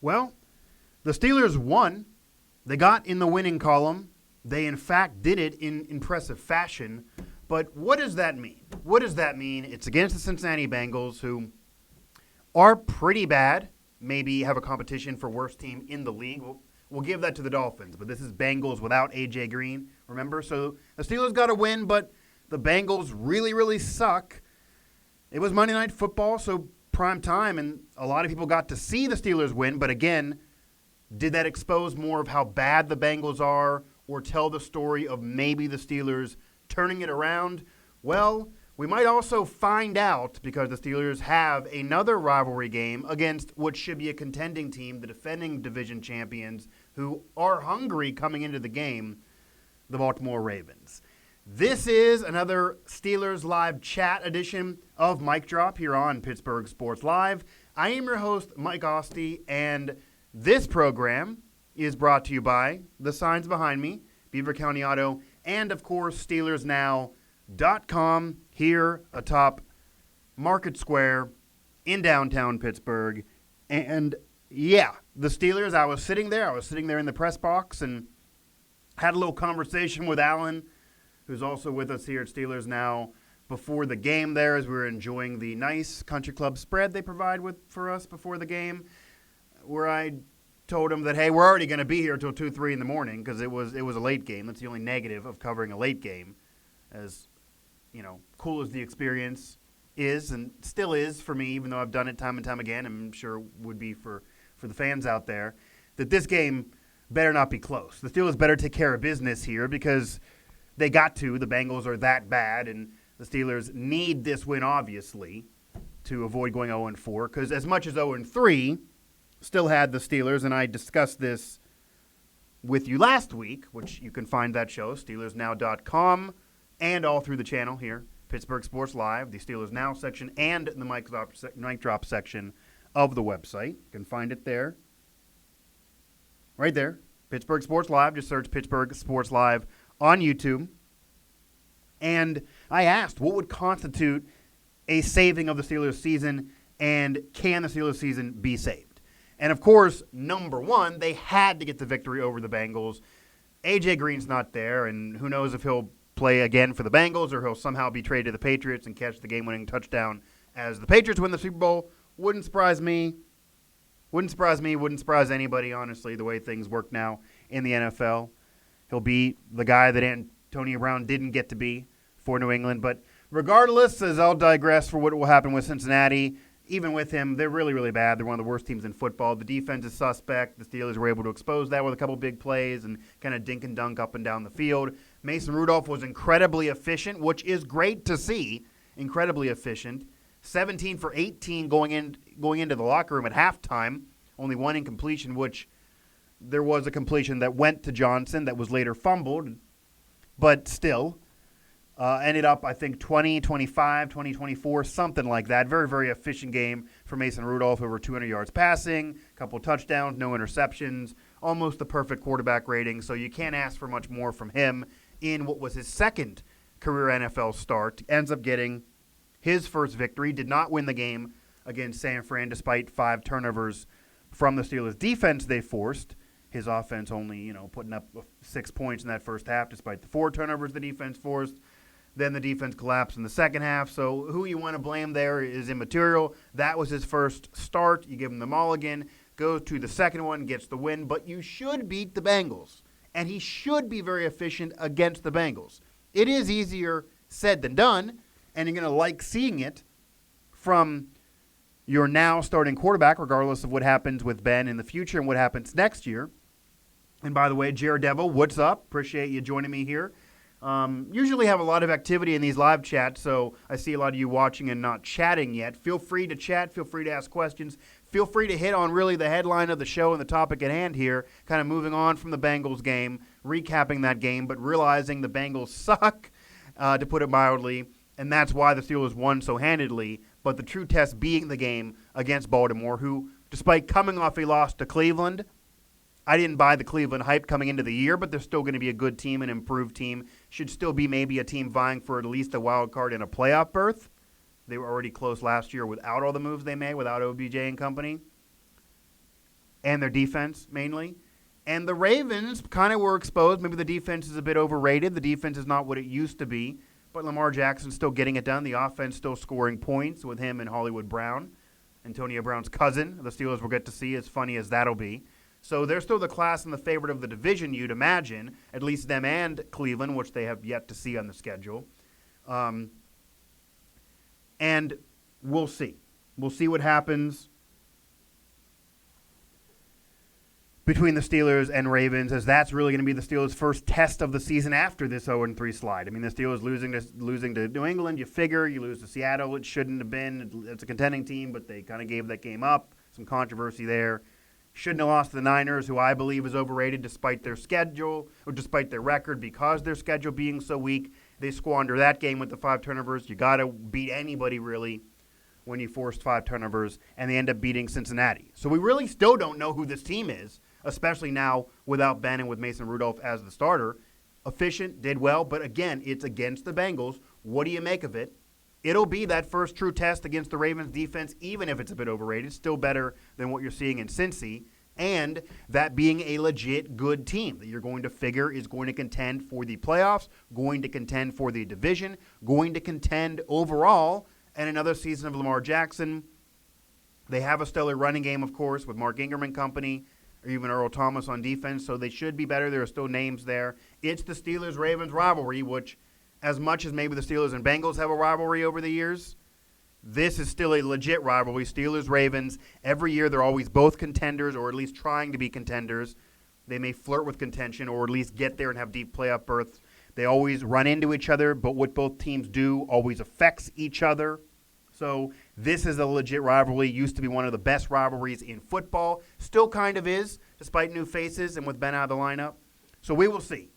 Well, the Steelers won. They got in the winning column. They, in fact, did it in impressive fashion. But what does that mean? What does that mean? It's against the Cincinnati Bengals, who are pretty bad, maybe have a competition for worst team in the league. We'll give that to the Dolphins, but this is Bengals without A.J. Green, remember? So the Steelers got a win, but the Bengals really, really suck. It was Monday Night Football, so prime time, and a lot of people got to see the Steelers win, but again, did that expose more of how bad the Bengals are or tell the story of maybe the Steelers turning it around? Well, we might also find out because the Steelers have another rivalry game against what should be a contending team, the defending division champions, who are hungry coming into the game, the Baltimore Ravens. This is another Steelers Live chat edition of Mic Drop here on Pittsburgh Sports Live. I am your host, Mike Asti, and this program is brought to you by the signs behind me, Beaver County Auto, and, of course, SteelersNow.com here atop Market Square in downtown Pittsburgh. And, yeah, the Steelers, I was sitting there in the press box and had a little conversation with Alan, who's also with us here at Steelers Now, before the game there as we were enjoying the nice country club spread they provide for us before the game, where I told him that, hey, we're already going to be here till 2, 3 in the morning because it was a late game. That's the only negative of covering a late game, as, cool as the experience is and still is for me, even though I've done it time and time again, I'm sure would be for the fans out there, that this game better not be close. The Steelers better take care of business here because they got to. The Bengals are that bad, and the Steelers need this win, obviously, to avoid going 0-4, because as much as 0-3 still had the Steelers, and I discussed this with you last week, which you can find that show, SteelersNow.com, and all through the channel here, Pittsburgh Sports Live, the Steelers Now section, and the Mic Drop section of the website. You can find it there. Right there, Pittsburgh Sports Live. Just search Pittsburgh Sports Live on YouTube. And I asked, what would constitute a saving of the Steelers season, and can the Steelers season be saved? And, of course, number one, they had to get the victory over the Bengals. A.J. Green's not there, and who knows if he'll play again for the Bengals or he'll somehow be traded to the Patriots and catch the game-winning touchdown as the Patriots win the Super Bowl. Wouldn't surprise me. Wouldn't surprise anybody, honestly, the way things work now in the NFL. He'll be the guy that Antonio Brown didn't get to be for New England. But regardless, as I'll digress for what will happen with Cincinnati, even with him, they're really, really bad. They're one of the worst teams in football. The defense is suspect. The Steelers were able to expose that with a couple big plays and kind of dink and dunk up and down the field. Mason Rudolph was incredibly efficient, which is great to see. Incredibly efficient. 17 for 18 going into the locker room at halftime. Only one incompletion, which there was a completion that went to Johnson that was later fumbled, but still ended up, I think, 20-25, 20-24, something like that. Very, very efficient game for Mason Rudolph, over 200 yards passing, a couple touchdowns, no interceptions, almost the perfect quarterback rating, so you can't ask for much more from him in what was his second career NFL start. Ends up getting his first victory, did not win the game against San Fran despite 5 turnovers from the Steelers' defense they forced. His offense only, putting up 6 points in that first half despite the 4 turnovers the defense forced. Then the defense collapsed in the second half. So who you want to blame there is immaterial. That was his first start. You give him the mulligan, goes to the second one, gets the win. But you should beat the Bengals, and he should be very efficient against the Bengals. It is easier said than done, and you're going to like seeing it from your now starting quarterback, regardless of what happens with Ben in the future and what happens next year. And by the way, Jared Devil, what's up? Appreciate you joining me here. Usually have a lot of activity in these live chats, so I see a lot of you watching and not chatting yet. Feel free to chat. Feel free to ask questions. Feel free to hit on really the headline of the show and the topic at hand here, kind of moving on from the Bengals game, recapping that game, but realizing the Bengals suck, to put it mildly, and that's why the Steelers won so handedly. But the true test being the game against Baltimore, who, despite coming off a loss to Cleveland, I didn't buy the Cleveland hype coming into the year, but they're still going to be a good team, an improved team. Should still be maybe a team vying for at least a wild card and a playoff berth. They were already close last year without all the moves they made, without OBJ and company. and their defense mainly. And the Ravens kind of were exposed. Maybe the defense is a bit overrated. The defense is not what it used to be. But Lamar Jackson's still getting it done. The offense still scoring points with him and Hollywood Brown, Antonio Brown's cousin. The Steelers will get to see, as funny as that'll be. So they're still the class and the favorite of the division, you'd imagine, at least them and Cleveland, which they have yet to see on the schedule. And we'll see. We'll see what happens between the Steelers and Ravens, as that's really going to be the Steelers' first test of the season after this 0-3 slide. I mean, the Steelers losing to New England, you figure. You lose to Seattle, it shouldn't have been. It's a contending team, but they kind of gave that game up. Some controversy there. Shouldn't have lost to the Niners, who I believe is overrated despite their schedule, or despite their record, because their schedule being so weak. They squander that game with the 5 turnovers. You got to beat anybody, really, when you forced 5 turnovers, and they end up beating Cincinnati. So we really still don't know who this team is, especially now without Ben and with Mason Rudolph as the starter. Efficient, did well, but again, it's against the Bengals. What do you make of it? It'll be that first true test against the Ravens defense, even if it's a bit overrated. Still better than what you're seeing in Cincy. And that being a legit good team that you're going to figure is going to contend for the playoffs, going to contend for the division, going to contend overall, and another season of Lamar Jackson. They have a stellar running game, of course, with Mark Ingram and company, or even Earl Thomas on defense, so they should be better. There are still names there. It's the Steelers-Ravens rivalry, which, as much as maybe the Steelers and Bengals have a rivalry over the years, this is still a legit rivalry. Steelers-Ravens, every year they're always both contenders, or at least trying to be contenders. They may flirt with contention, or at least get there and have deep playoff berths. They always run into each other, but what both teams do always affects each other. So this is a legit rivalry. Used to be one of the best rivalries in football. Still kind of is, despite new faces and with Ben out of the lineup. So we will see.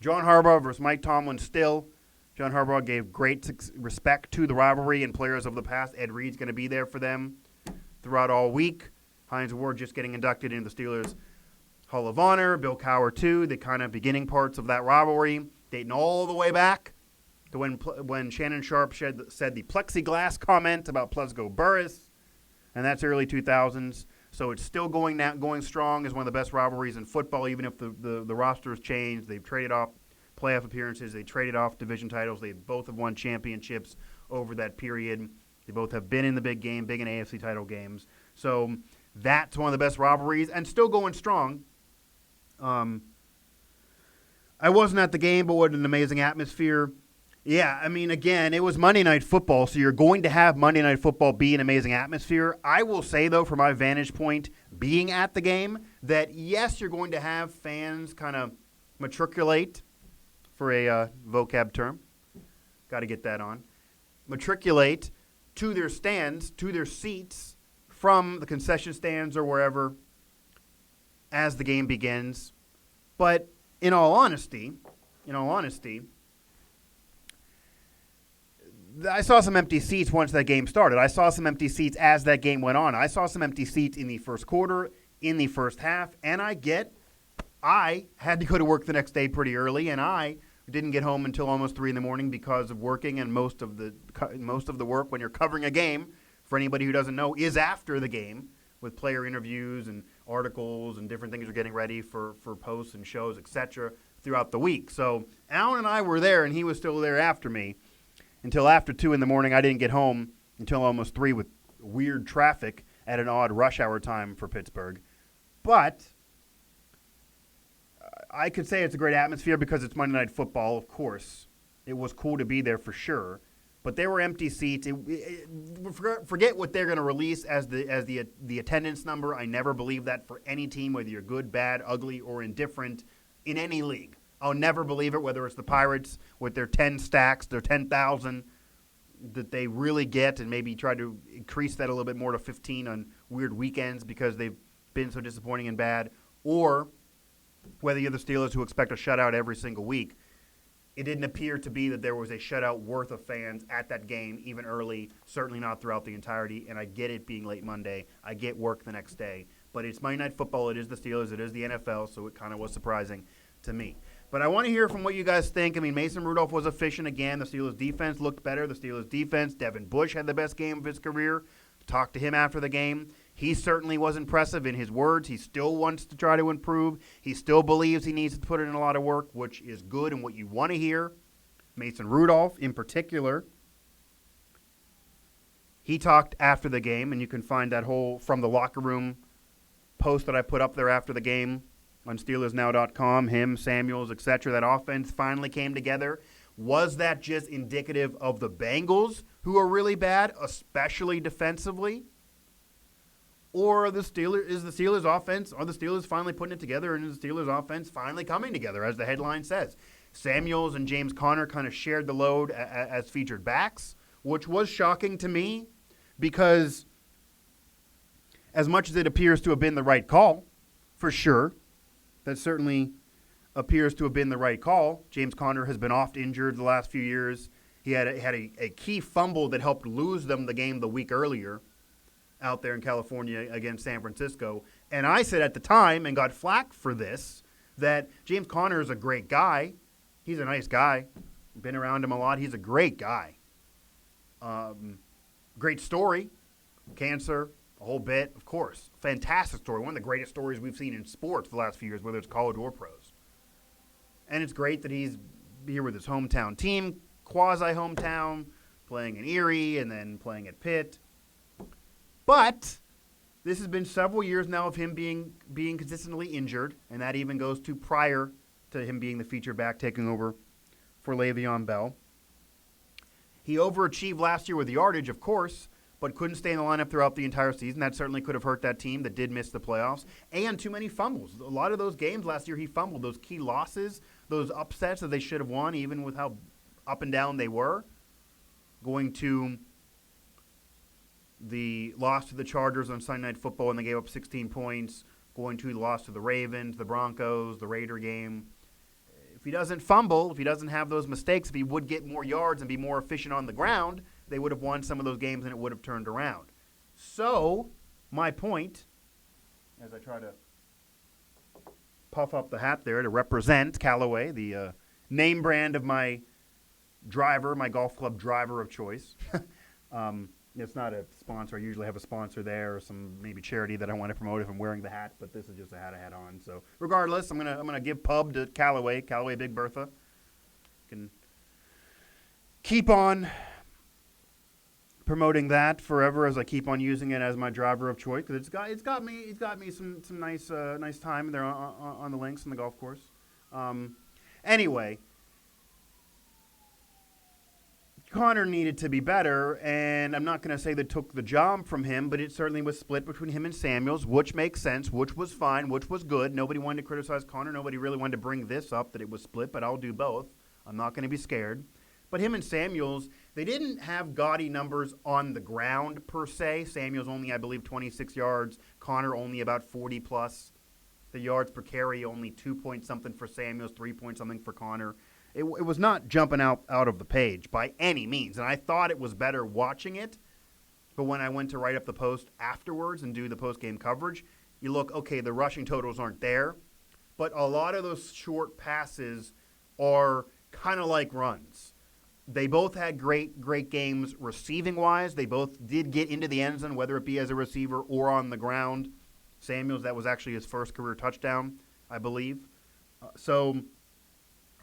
John Harbaugh versus Mike Tomlin still. John Harbaugh gave great respect to the rivalry and players of the past. Ed Reed's going to be there for them throughout all week. Hines Ward just getting inducted into the Steelers Hall of Honor. Bill Cowher, too. The kind of beginning parts of that rivalry, dating all the way back to when Shannon Sharp said the plexiglass comment about Plesko Burris, and that's early 2000s. So it's still going strong as one of the best rivalries in football, even if the roster's changed. They've traded off playoff appearances. They traded off division titles. They both have won championships over that period. They both have been in the big game, big in AFC title games. So that's one of the best rivalries and still going strong. I wasn't at the game, but what an amazing atmosphere. Yeah, I mean, again, it was Monday Night Football, so you're going to have Monday Night Football be an amazing atmosphere. I will say, though, from my vantage point, being at the game, that yes, you're going to have fans kind of matriculate, for a vocab term. Got to get that on. Matriculate to their stands, to their seats, from the concession stands or wherever as the game begins. But in all honesty, I saw some empty seats once that game started. I saw some empty seats as that game went on. I saw some empty seats in the first quarter, in the first half, and I had to go to work the next day pretty early, and I didn't get home until almost 3 a.m. because of working, and most of the work when you're covering a game, for anybody who doesn't know, is after the game with player interviews and articles and different things you're getting ready for posts and shows, etc. throughout the week. So Alan and I were there, and he was still there after me until after 2 a.m. I didn't get home until almost 3 with weird traffic at an odd rush hour time for Pittsburgh. But I could say it's a great atmosphere because it's Monday Night Football, of course. It was cool to be there for sure. But there were empty seats. Forget what they're going to release as the attendance number. I never believe that for any team, whether you're good, bad, ugly, or indifferent in any league. I'll never believe it, whether it's the Pirates with their 10 stacks, their 10,000 that they really get, and maybe try to increase that a little bit more to 15 on weird weekends because they've been so disappointing and bad, or whether you're the Steelers who expect a shutout every single week. It didn't appear to be that there was a shutout worth of fans at that game, even early, certainly not throughout the entirety, and I get it being late Monday. I get work the next day. But it's Monday Night Football. It is the Steelers. It is the NFL, so it kind of was surprising to me. But I want to hear from what you guys think. I mean, Mason Rudolph was efficient again. The Steelers' defense looked better. The Steelers' defense, Devin Bush had the best game of his career. Talked to him after the game. He certainly was impressive in his words. He still wants to try to improve. He still believes he needs to put in a lot of work, which is good and what you want to hear. Mason Rudolph, in particular, he talked after the game, and you can find that whole from the locker room post that I put up there after the game on SteelersNow.com, him, Samuels, etc. That offense finally came together. Was that just indicative of the Bengals, who are really bad, especially defensively? Or are the Steelers offense, are the Steelers finally putting it together, and is the Steelers offense finally coming together, as the headline says? Samuels and James Conner kind of shared the load as featured backs, which was shocking to me because as much as it appears to have been the right call, for sure, that certainly appears to have been the right call. James Conner has been oft injured the last few years. He had a key fumble that helped lose them the game the week earlier out there in California against San Francisco. And I said at the time, and got flack for this, that James Conner is a great guy. He's a nice guy. Been around him a lot. He's a great guy. Great story. Cancer, a whole bit, of course. Fantastic story. One of the greatest stories we've seen in sports the last few years, whether it's college or pros. And it's great that he's here with his hometown team, quasi-hometown, playing in Erie and then playing at Pitt. But this has been several years now of him being consistently injured, and that even goes to prior to him being the feature back taking over for Le'Veon Bell. He overachieved last year with yardage, of course, but couldn't stay in the lineup throughout the entire season. That certainly could have hurt that team that did miss the playoffs. And too many fumbles. A lot of those games last year he fumbled. Those key losses, those upsets that they should have won, even with how up and down they were. Going to the loss to the Chargers on Sunday Night Football when they gave up 16 points. Going to the loss to the Ravens, the Broncos, the Raider game. If he doesn't fumble, if he doesn't have those mistakes, if he would get more yards and be more efficient on the ground, they would have won some of those games and it would have turned around. So, my point, as I try to puff up the hat there to represent Callaway, the name brand of my driver, my golf club driver of choice. It's not a sponsor. I usually have a sponsor there or some maybe charity that I want to promote if I'm wearing the hat, but this is just a hat I had on. So regardless, I'm gonna give pub to Callaway Big Bertha. Can keep on promoting that forever as I keep on using it as my driver of choice because it's got me some nice time there on the links on the golf course. Anyway. Conner needed to be better, and I'm not going to say they took the job from him, but it certainly was split between him and Samuels, which makes sense, which was fine, which was good. Nobody wanted to criticize Conner. Nobody really wanted to bring this up, that it was split, but I'll do both. I'm not going to be scared. But him and Samuels, they didn't have gaudy numbers on the ground, per se. Samuels only, I believe, 26 yards. Conner only about 40-plus. The yards per carry, only 2-point-something for Samuels, 3-point-something for Conner. It was not jumping out of the page by any means, and I thought it was better watching it. But when I went to write up the post afterwards and do the post-game coverage, you look, okay, the rushing totals aren't there, but a lot of those short passes are kind of like runs. They both had great games receiving-wise. They both did get into the end zone, whether it be as a receiver or on the ground. Samuels, that was actually his first career touchdown, I believe. So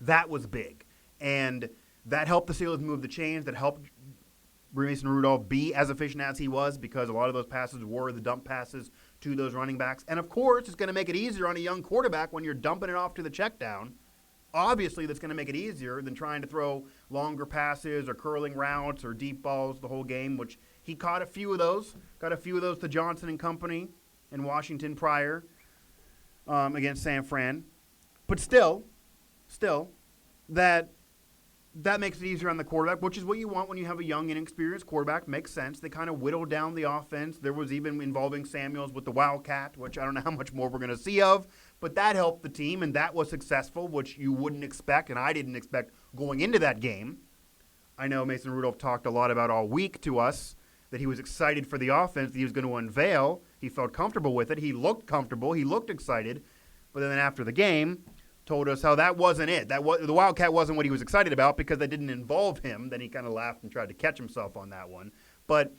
that was big. And that helped the Steelers move the chains. That helped Mason Rudolph be as efficient as he was because a lot of those passes were the dump passes to those running backs. And, of course, it's going to make it easier on a young quarterback when you're dumping it off to the check down. Obviously, that's going to make it easier than trying to throw longer passes or curling routes or deep balls the whole game, which he caught a few of those. Got a few of those to Johnson and company in Washington prior against San Fran. But still, that makes it easier on the quarterback, which is what you want when you have a young, inexperienced quarterback. Makes sense. They kind of whittled down the offense. There was even involving Samuels with the Wildcat, which I don't know how much more we're going to see of, but that helped the team, and that was successful, which you wouldn't expect, and I didn't expect going into that game. I know Mason Rudolph talked a lot about all week to us that he was excited for the offense that he was going to unveil. He felt comfortable with it. He looked comfortable. He looked excited. But then after the game, told us how that wasn't it. The Wildcat wasn't what he was excited about because that didn't involve him. Then he kind of laughed and tried to catch himself on that one. But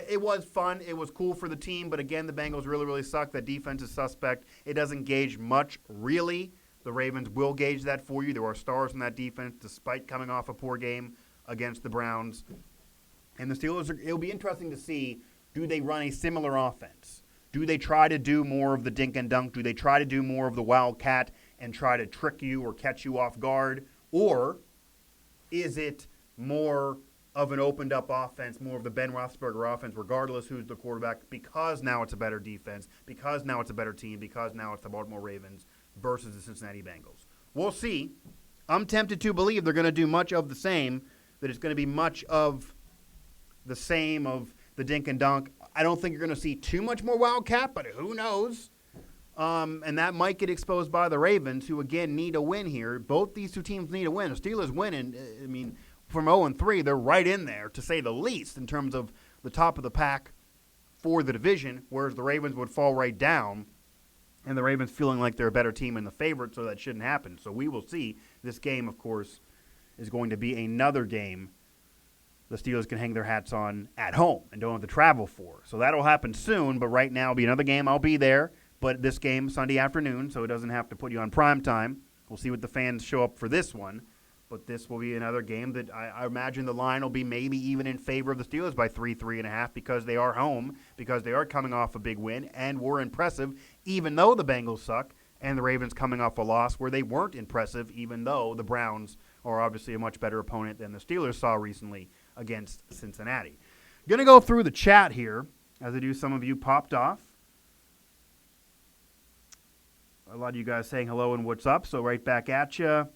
It was fun. It was cool for the team. But again, the Bengals really, really suck. That defense is suspect. It doesn't gauge much, really. The Ravens will gauge that for you. There are stars in that defense, despite coming off a poor game against the Browns. And the Steelers, it'll be interesting to see, do they run a similar offense? Do they try to do more of the dink and dunk? Do they try to do more of the wildcat and try to trick you or catch you off guard? Or is it more of an opened-up offense, more of the Ben Roethlisberger offense, regardless who's the quarterback, because now it's a better defense, because now it's a better team, because now it's the Baltimore Ravens versus the Cincinnati Bengals? We'll see. I'm tempted to believe they're going to do much of the same, that it's going to be much of the same of the dink and dunk. I don't think you're going to see too much more wildcat, but who knows? And that might get exposed by the Ravens, who, again, need a win here. Both these two teams need a win. The Steelers win, and I mean, from 0-3, they're right in there, to say the least, in terms of the top of the pack for the division, whereas the Ravens would fall right down, and the Ravens feeling like they're a better team and the favorite, so that shouldn't happen. So we will see. This game, of course, is going to be another game the Steelers can hang their hats on at home and don't have to travel for. So that'll happen soon, but right now it'll be another game. I'll be there, but this game Sunday afternoon, so it doesn't have to put you on prime time. We'll see what the fans show up for this one. But this will be another game that I imagine the line will be maybe even in favor of the Steelers by 3.5, because they are home, because they are coming off a big win and were impressive, even though the Bengals suck, and the Ravens coming off a loss where they weren't impressive, even though the Browns are obviously a much better opponent than the Steelers saw recently against Cincinnati. Going to go through the chat here, as I do. Some of you popped off. A lot of you guys saying hello and what's up, so right back at you.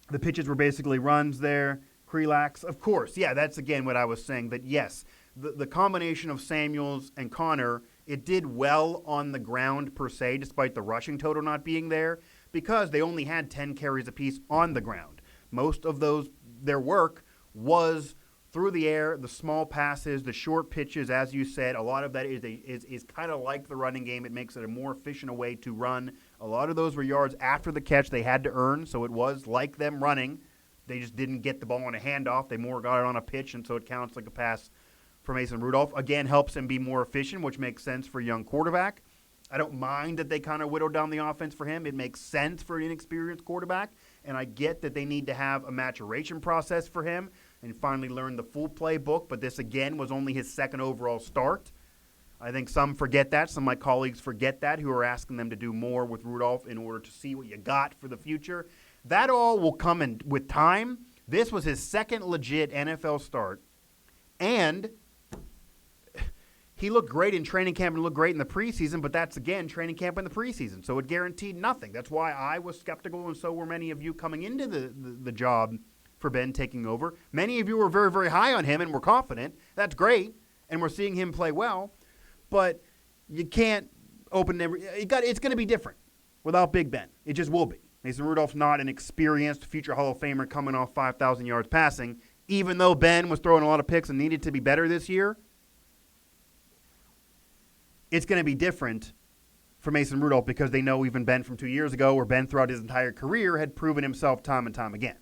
The pitches were basically runs there. Krelax, of course. Yeah, that's again what I was saying, that yes, the combination of Samuels and Connor, it did well on the ground per se, despite the rushing total not being there, because they only had 10 carries apiece on the ground. Most of their work was through the air, the small passes, the short pitches, as you said. A lot of that is kind of like the running game. It makes it a more efficient way to run. A lot of those were yards after the catch they had to earn, so it was like them running. They just didn't get the ball on a handoff. They more got it on a pitch, and so it counts like a pass for Mason Rudolph. Again, helps him be more efficient, which makes sense for a young quarterback. I don't mind that they kind of whittled down the offense for him. It makes sense for an inexperienced quarterback, and I get that they need to have a maturation process for him and finally learn the full playbook, but this, again, was only his second overall start. I think some forget that. Some of my colleagues forget that, who are asking them to do more with Rudolph in order to see what you got for the future. That all will come in with time. This was his second legit NFL start, and he looked great in training camp and looked great in the preseason, but that's, again, training camp in the preseason, so it guaranteed nothing. That's why I was skeptical, and so were many of you coming into the job for Ben taking over. Many of you were very, very high on him and were confident. That's great, and we're seeing him play well, but you can't open it's going to be different without Big Ben. It just will be. Mason Rudolph's not an experienced future Hall of Famer coming off 5,000 yards passing, even though Ben was throwing a lot of picks and needed to be better this year. It's going to be different for Mason Rudolph, because they know even Ben from 2 years ago, where Ben throughout his entire career had proven himself time and time again.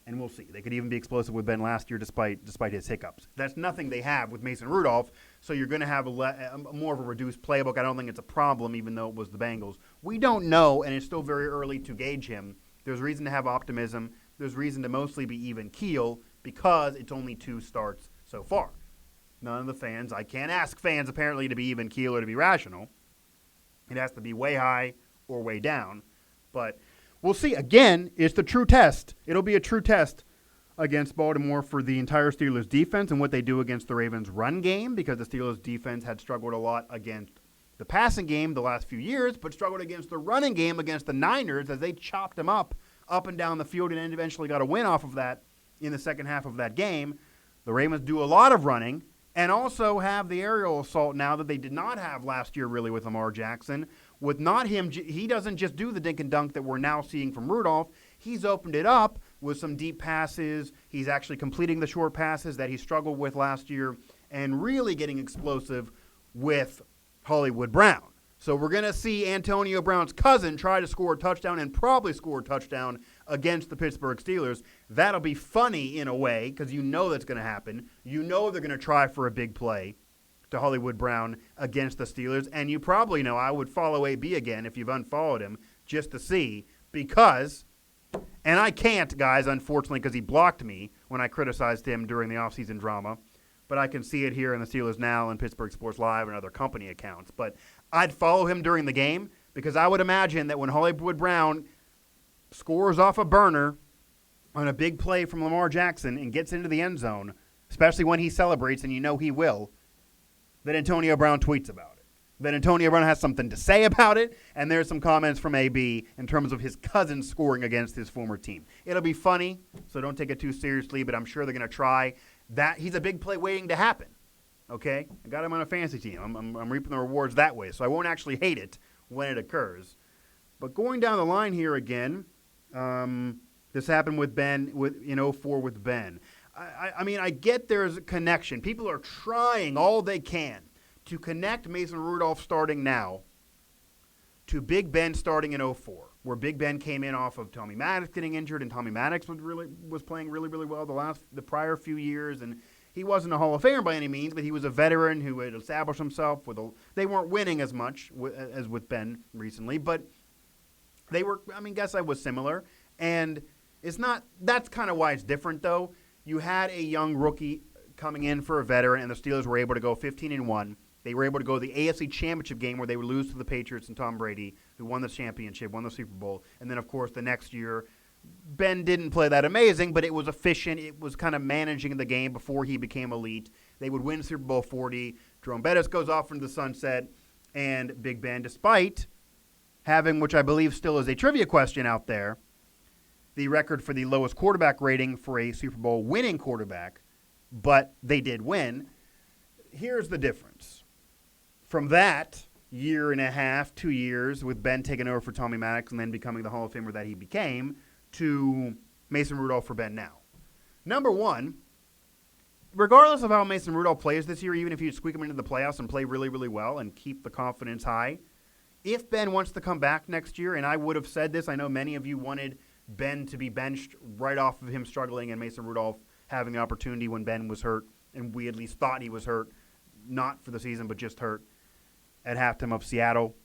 And we'll see. They could even be explosive with Ben last year despite his hiccups. That's nothing they have with Mason Rudolph, so you're going to have more of a reduced playbook. I don't think it's a problem, even though it was the Bengals. We don't know, and it's still very early to gauge him. There's reason to have optimism. There's reason to mostly be even keel, because it's only 2 starts so far. None of the fans, I can't ask fans apparently to be even keel or to be rational. It has to be way high or way down. But we'll see. Again, it's the true test. It'll be a true test against Baltimore for the entire Steelers defense and what they do against the Ravens run game, because the Steelers defense had struggled a lot against the passing game the last few years, but struggled against the running game against the Niners as they chopped them up and down the field, and eventually got a win off of that in the second half of that game. The Ravens do a lot of running and also have the aerial assault now that they did not have last year really with Lamar Jackson. With not him, he doesn't just do the dink and dunk that we're now seeing from Rudolph. He's opened it up with some deep passes. He's actually completing the short passes that he struggled with last year and really getting explosive with Hollywood Brown. So we're going to see Antonio Brown's cousin try to score a touchdown and probably score a touchdown against the Pittsburgh Steelers. That'll be funny in a way because you know that's going to happen. You know they're going to try for a big play to Hollywood Brown against the Steelers. And you probably know I would follow AB again if you've unfollowed him just to see because, and I can't, guys, unfortunately, because he blocked me when I criticized him during the offseason drama. But I can see it here in the Steelers Now and Pittsburgh Sports Live and other company accounts. But I'd follow him during the game because I would imagine that when Hollywood Brown scores off a burner on a big play from Lamar Jackson and gets into the end zone, especially when he celebrates, and you know he will, that Antonio Brown tweets about it. That Antonio Brown has something to say about it, and there's some comments from AB in terms of his cousin scoring against his former team. It'll be funny, so don't take it too seriously, but I'm sure they're going to try. That he's a big play waiting to happen, okay? I got him on a fantasy team. I'm reaping the rewards that way, so I won't actually hate it when it occurs. But going down the line here again, this happened with Ben in 04 with Ben. I mean, I get there's a connection. People are trying all they can to connect Mason Rudolph starting now to Big Ben starting in 04, where Big Ben came in off of Tommy Maddox getting injured, and Tommy Maddox was playing really, really well the prior few years, and he wasn't a Hall of Famer by any means, but he was a veteran who had established himself they weren't winning as much as with Ben recently, but they were, guess I was similar, and that's kind of why it's different though. You had a young rookie coming in for a veteran, and the Steelers were able to go 15-1. They were able to go to the AFC Championship game where they would lose to the Patriots and Tom Brady, who won the championship, won the Super Bowl. And then, of course, the next year, Ben didn't play that amazing, but it was efficient. It was kind of managing the game before he became elite. They would win Super Bowl 40. Jerome Bettis goes off into the sunset, and Big Ben, despite having, which I believe still is a trivia question out there, the record for the lowest quarterback rating for a Super Bowl winning quarterback, but they did win. Here's the difference. From that year and a half, 2 years, with Ben taking over for Tommy Maddox and then becoming the Hall of Famer that he became, to Mason Rudolph for Ben now. Number one, regardless of how Mason Rudolph plays this year, even if you squeak him into the playoffs and play really, really well and keep the confidence high, if Ben wants to come back next year, and I would have said this, I know many of you wanted Ben to be benched right off of him struggling and Mason Rudolph having the opportunity when Ben was hurt, and we at least thought he was hurt, not for the season, but just hurt at halftime of Seattle.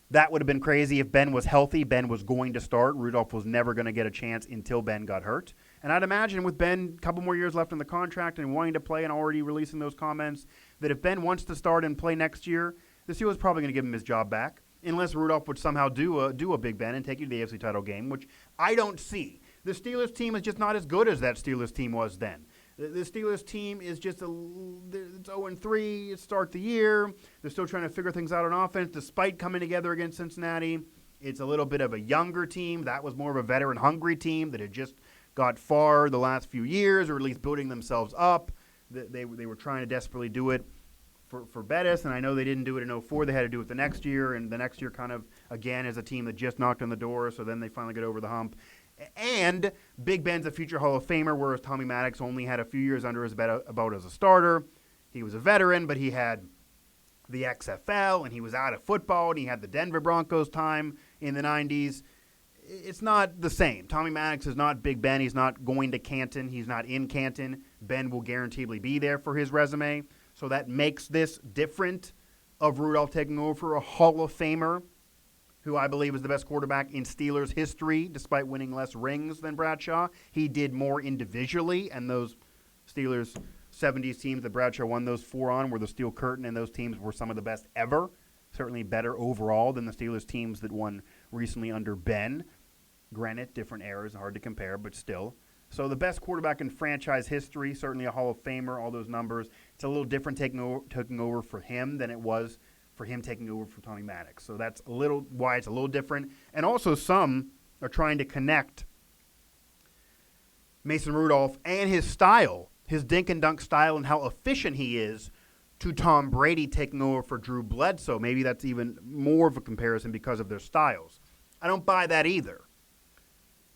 That would have been crazy if Ben was healthy. Ben was going to start. Rudolph was never going to get a chance until Ben got hurt. And I'd imagine with Ben a couple more years left in the contract and wanting to play and already releasing those comments, that if Ben wants to start and play next year, the Steelers probably going to give him his job back, unless Rudolph would somehow do a Big Ben and take you to the AFC title game, which I don't see. The Steelers team is just not as good as that Steelers team was then. The Steelers team is just it's 0-3 to start the year. They're still trying to figure things out on offense, despite coming together against Cincinnati. It's a little bit of a younger team. That was more of a veteran-hungry team that had just got far the last few years, or at least building themselves up. They were trying to desperately do it for Bettis, and I know they didn't do it in 04. They had to do it the next year, and the next year kind of, again, as a team that just knocked on the door, so then they finally got over the hump. And Big Ben's a future Hall of Famer, whereas Tommy Maddox only had a few years under his belt as a starter. He was a veteran, but he had the XFL, and he was out of football, and he had the Denver Broncos time in the 90s. It's not the same. Tommy Maddox is not Big Ben. He's not going to Canton. He's not in Canton. Ben will guaranteedly be there for his resume. So that makes this different of Rudolph taking over for a Hall of Famer, who I believe is the best quarterback in Steelers history, despite winning less rings than Bradshaw. He did more individually, and those Steelers 70s teams that Bradshaw won those 4 on were the Steel Curtain, and those teams were some of the best ever, certainly better overall than the Steelers teams that won recently under Ben. Granted, different eras, hard to compare, but still. So the best quarterback in franchise history, certainly a Hall of Famer, all those numbers. It's a little different taking over for him than it was for him taking over for Tommy Maddox. So that's why it's a little different. And also some are trying to connect Mason Rudolph and his style, his dink and dunk style and how efficient he is, to Tom Brady taking over for Drew Bledsoe. Maybe that's even more of a comparison because of their styles. I don't buy that either.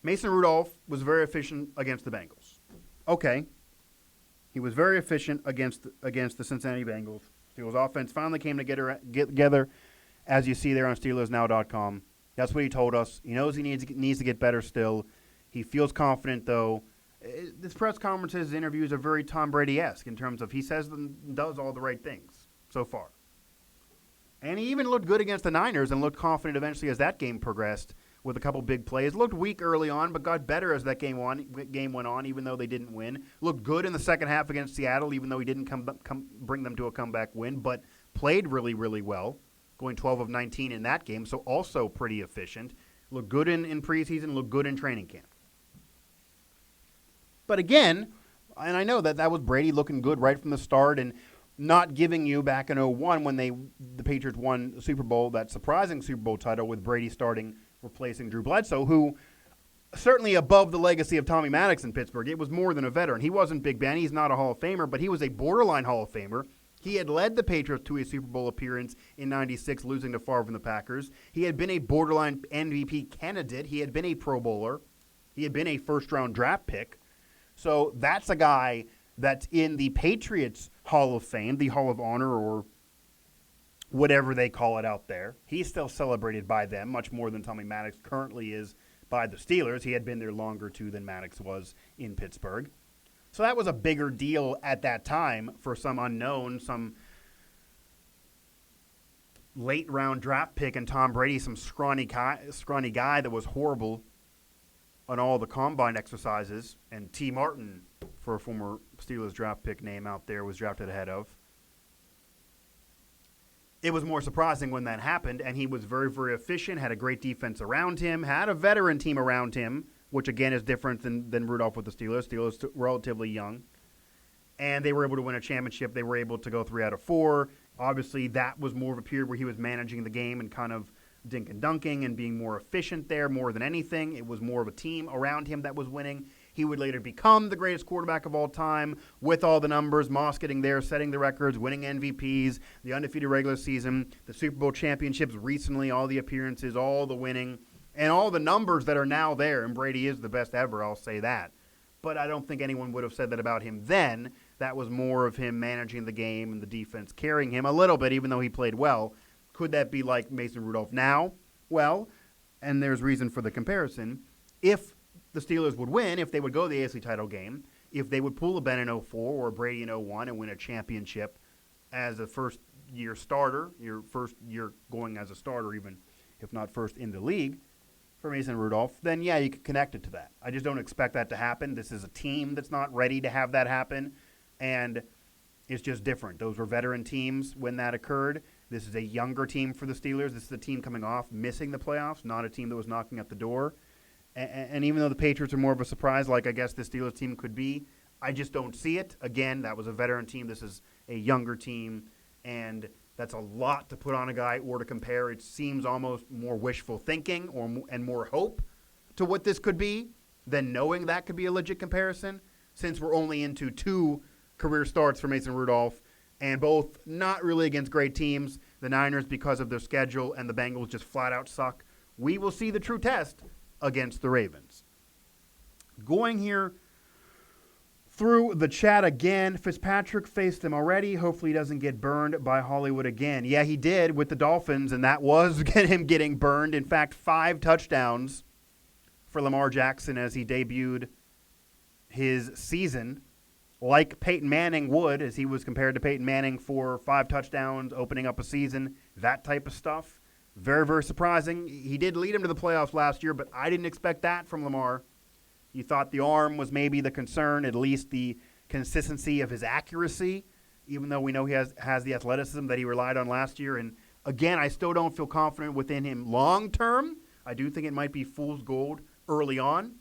Mason Rudolph was very efficient against the Bengals. Okay. He was very efficient against the Cincinnati Bengals. Steelers offense finally came together as you see there on SteelersNow.com. That's what he told us. He knows he needs to get better still. He feels confident, though. This press conferences, interviews are very Tom Brady-esque in terms of he says and does all the right things so far. And he even looked good against the Niners and looked confident eventually as that game progressed with a couple big plays. Looked weak early on, but got better as that game went on, even though they didn't win. Looked good in the second half against Seattle, even though he didn't bring them to a comeback win, but played really, really well, going 12 of 19 in that game, so also pretty efficient. Looked good in preseason, looked good in training camp. But again, and I know that was Brady looking good right from the start and not giving you back in 2001 when the Patriots won the Super Bowl, that surprising Super Bowl title with Brady starting, replacing Drew Bledsoe, who certainly above the legacy of Tommy Maddox in Pittsburgh. It was more than a veteran. He wasn't Big Ben. He's not a Hall of Famer, but he was a borderline Hall of Famer. He had led the Patriots to a Super Bowl appearance in '96, losing to Favre and the Packers. He had been a borderline MVP candidate. He had been a Pro Bowler. He had been a first-round draft pick. So that's a guy that's in the Patriots Hall of Fame, the Hall of Honor, or whatever they call it out there. He's still celebrated by them, much more than Tommy Maddox currently is by the Steelers. He had been there longer, too, than Maddox was in Pittsburgh. So that was a bigger deal at that time for some unknown, some late-round draft pick, and Tom Brady, some scrawny guy that was horrible on all the combine exercises, and T. Martin, for a former Steelers draft pick name out there, was drafted ahead of. It was more surprising when that happened, and he was very, very efficient, had a great defense around him, had a veteran team around him, which again is different than Rudolph with the Steelers. Steelers relatively young. And they were able to win a championship. They were able to go 3 out of 4. Obviously, that was more of a period where he was managing the game and kind of dink and dunking and being more efficient there more than anything. It was more of a team around him that was winning. He would later become the greatest quarterback of all time with all the numbers, Moss getting there, setting the records, winning MVPs, the undefeated regular season, the Super Bowl championships recently, all the appearances, all the winning, and all the numbers that are now there. And Brady is the best ever, I'll say that. But I don't think anyone would have said that about him then. That was more of him managing the game and the defense carrying him a little bit, even though he played well. Could that be like Mason Rudolph now? Well, and there's reason for the comparison. If the Steelers would win, if they would go to the AFC title game, if they would pull a Ben in 2004 or Brady in 2001 and win a championship as a first-year starter, your first year going as a starter, even if not first in the league, for Mason Rudolph, then yeah, you could connect it to that. I just don't expect that to happen. This is a team that's not ready to have that happen, and it's just different. Those were veteran teams when that occurred. This is a younger team for the Steelers. This is a team coming off missing the playoffs, not a team that was knocking at the door. And even though the Patriots are more of a surprise, like I guess the Steelers team could be, I just don't see it. Again, that was a veteran team. This is a younger team, and that's a lot to put on a guy or to compare. It seems almost more wishful thinking and more hope to what this could be than knowing that could be a legit comparison, since we're only into 2 career starts for Mason Rudolph, and both not really against great teams. The Niners because of their schedule, and the Bengals just flat out suck. We will see the true test against the Ravens. Going here through the chat again, Fitzpatrick faced him already. Hopefully he doesn't get burned by Hollywood again. Yeah, he did with the Dolphins, and that was him getting burned. In fact, 5 touchdowns for Lamar Jackson as he debuted his season, like Peyton Manning would, as he was compared to Peyton Manning for 5 touchdowns, opening up a season, that type of stuff. Very, very surprising. He did lead him to the playoffs last year, but I didn't expect that from Lamar. You thought the arm was maybe the concern, at least the consistency of his accuracy, even though we know he has the athleticism that he relied on last year. And again, I still don't feel confident within him long term. I do think it might be fool's gold early on.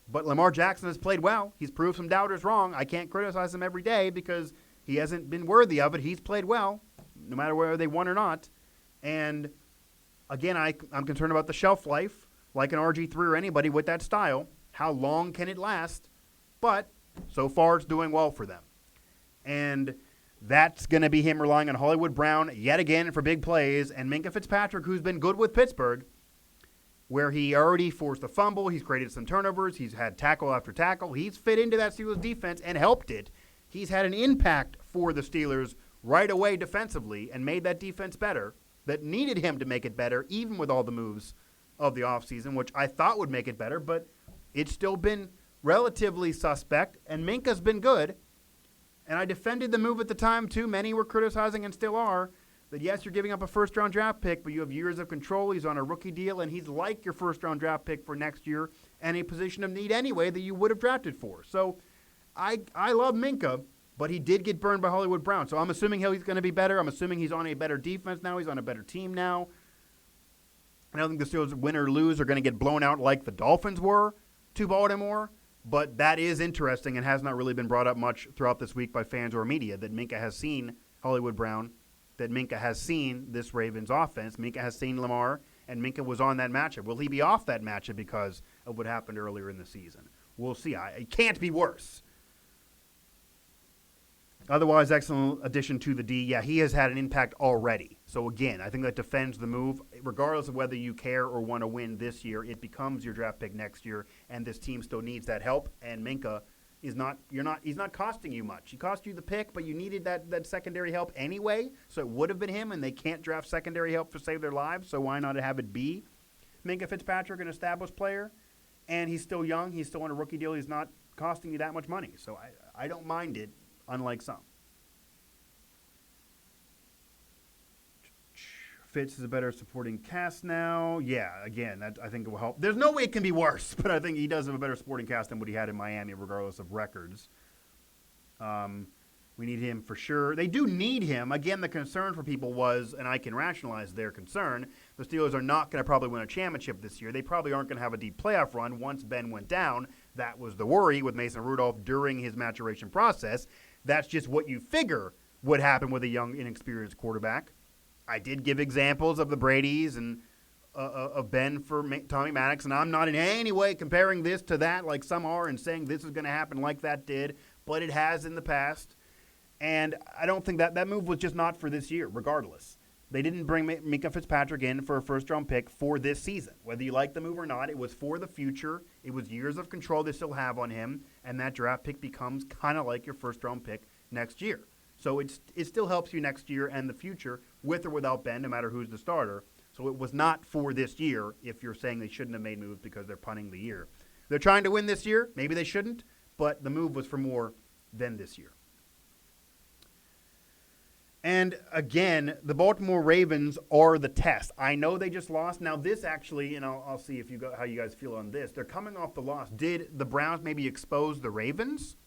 But Lamar Jackson has played well. He's proved some doubters wrong. I can't criticize him every day because he hasn't been worthy of it. He's played well, no matter whether they won or not. And again, I'm concerned about the shelf life, like an RG3 or anybody with that style. How long can it last? But so far, it's doing well for them. And that's going to be him relying on Hollywood Brown yet again for big plays, and Minkah Fitzpatrick, who's been good with Pittsburgh, where he already forced a fumble. He's created some turnovers. He's had tackle after tackle. He's fit into that Steelers defense and helped it. He's had an impact for the Steelers right away defensively and made that defense better. that needed him to make it better, even with all the moves of the offseason, which I thought would make it better, but it's still been relatively suspect, and Minka's been good. And I defended the move at the time, too. Many were criticizing and still are, that yes, you're giving up a first-round draft pick, but you have years of control. He's on a rookie deal, and he's like your first-round draft pick for next year and a position of need anyway that you would have drafted for. So I love Minka, but he did get burned by Hollywood Brown. So I'm assuming he's going to be better. I'm assuming he's on a better defense now. He's on a better team now. I don't think the Steelers, win or lose, are going to get blown out like the Dolphins were to Baltimore. But that is interesting and has not really been brought up much throughout this week by fans or media, that Minka has seen Hollywood Brown, that Minka has seen this Ravens offense. Minka has seen Lamar, and Minka was on that matchup. Will he be off that matchup because of what happened earlier in the season? We'll see. It can't be worse. Otherwise, excellent addition to the D. Yeah, he has had an impact already. So, again, I think that defends the move. Regardless of whether you care or want to win this year, it becomes your draft pick next year, and this team still needs that help. And Minka he's not costing you much. He cost you the pick, but you needed that secondary help anyway, so it would have been him, and they can't draft secondary help to save their lives, so why not have it be Minka Fitzpatrick, an established player? And he's still young. He's still on a rookie deal. He's not costing you that much money. So I don't mind it, unlike some. Fitz is a better supporting cast now. Yeah, again, that I think it will help. There's no way it can be worse, but I think he does have a better supporting cast than what he had in Miami, regardless of records. We need him for sure. They do need him. Again, the concern for people was, and I can rationalize their concern, the Steelers are not going to probably win a championship this year. They probably aren't going to have a deep playoff run once Ben went down. That was the worry with Mason Rudolph during his maturation process. That's just what you figure would happen with a young, inexperienced quarterback. I did give examples of the Bradys and of Ben for Tommy Maddox, and I'm not in any way comparing this to that like some are and saying this is going to happen like that did, but it has in the past. And I don't think that move was just not for this year, regardless. They didn't bring Minka Fitzpatrick in for a first-round pick for this season. Whether you like the move or not, it was for the future. It was years of control they still have on him, and that draft pick becomes kind of like your first-round pick next year. So it still helps you next year and the future, with or without Ben, no matter who's the starter. So it was not for this year if you're saying they shouldn't have made moves because they're punting the year. They're trying to win this year. Maybe they shouldn't, but the move was for more than this year. And again, the Baltimore Ravens are the test. I know they just lost. Now this actually, and I'll see how you guys feel on this. They're coming off the loss. Did the Browns maybe expose the Ravens,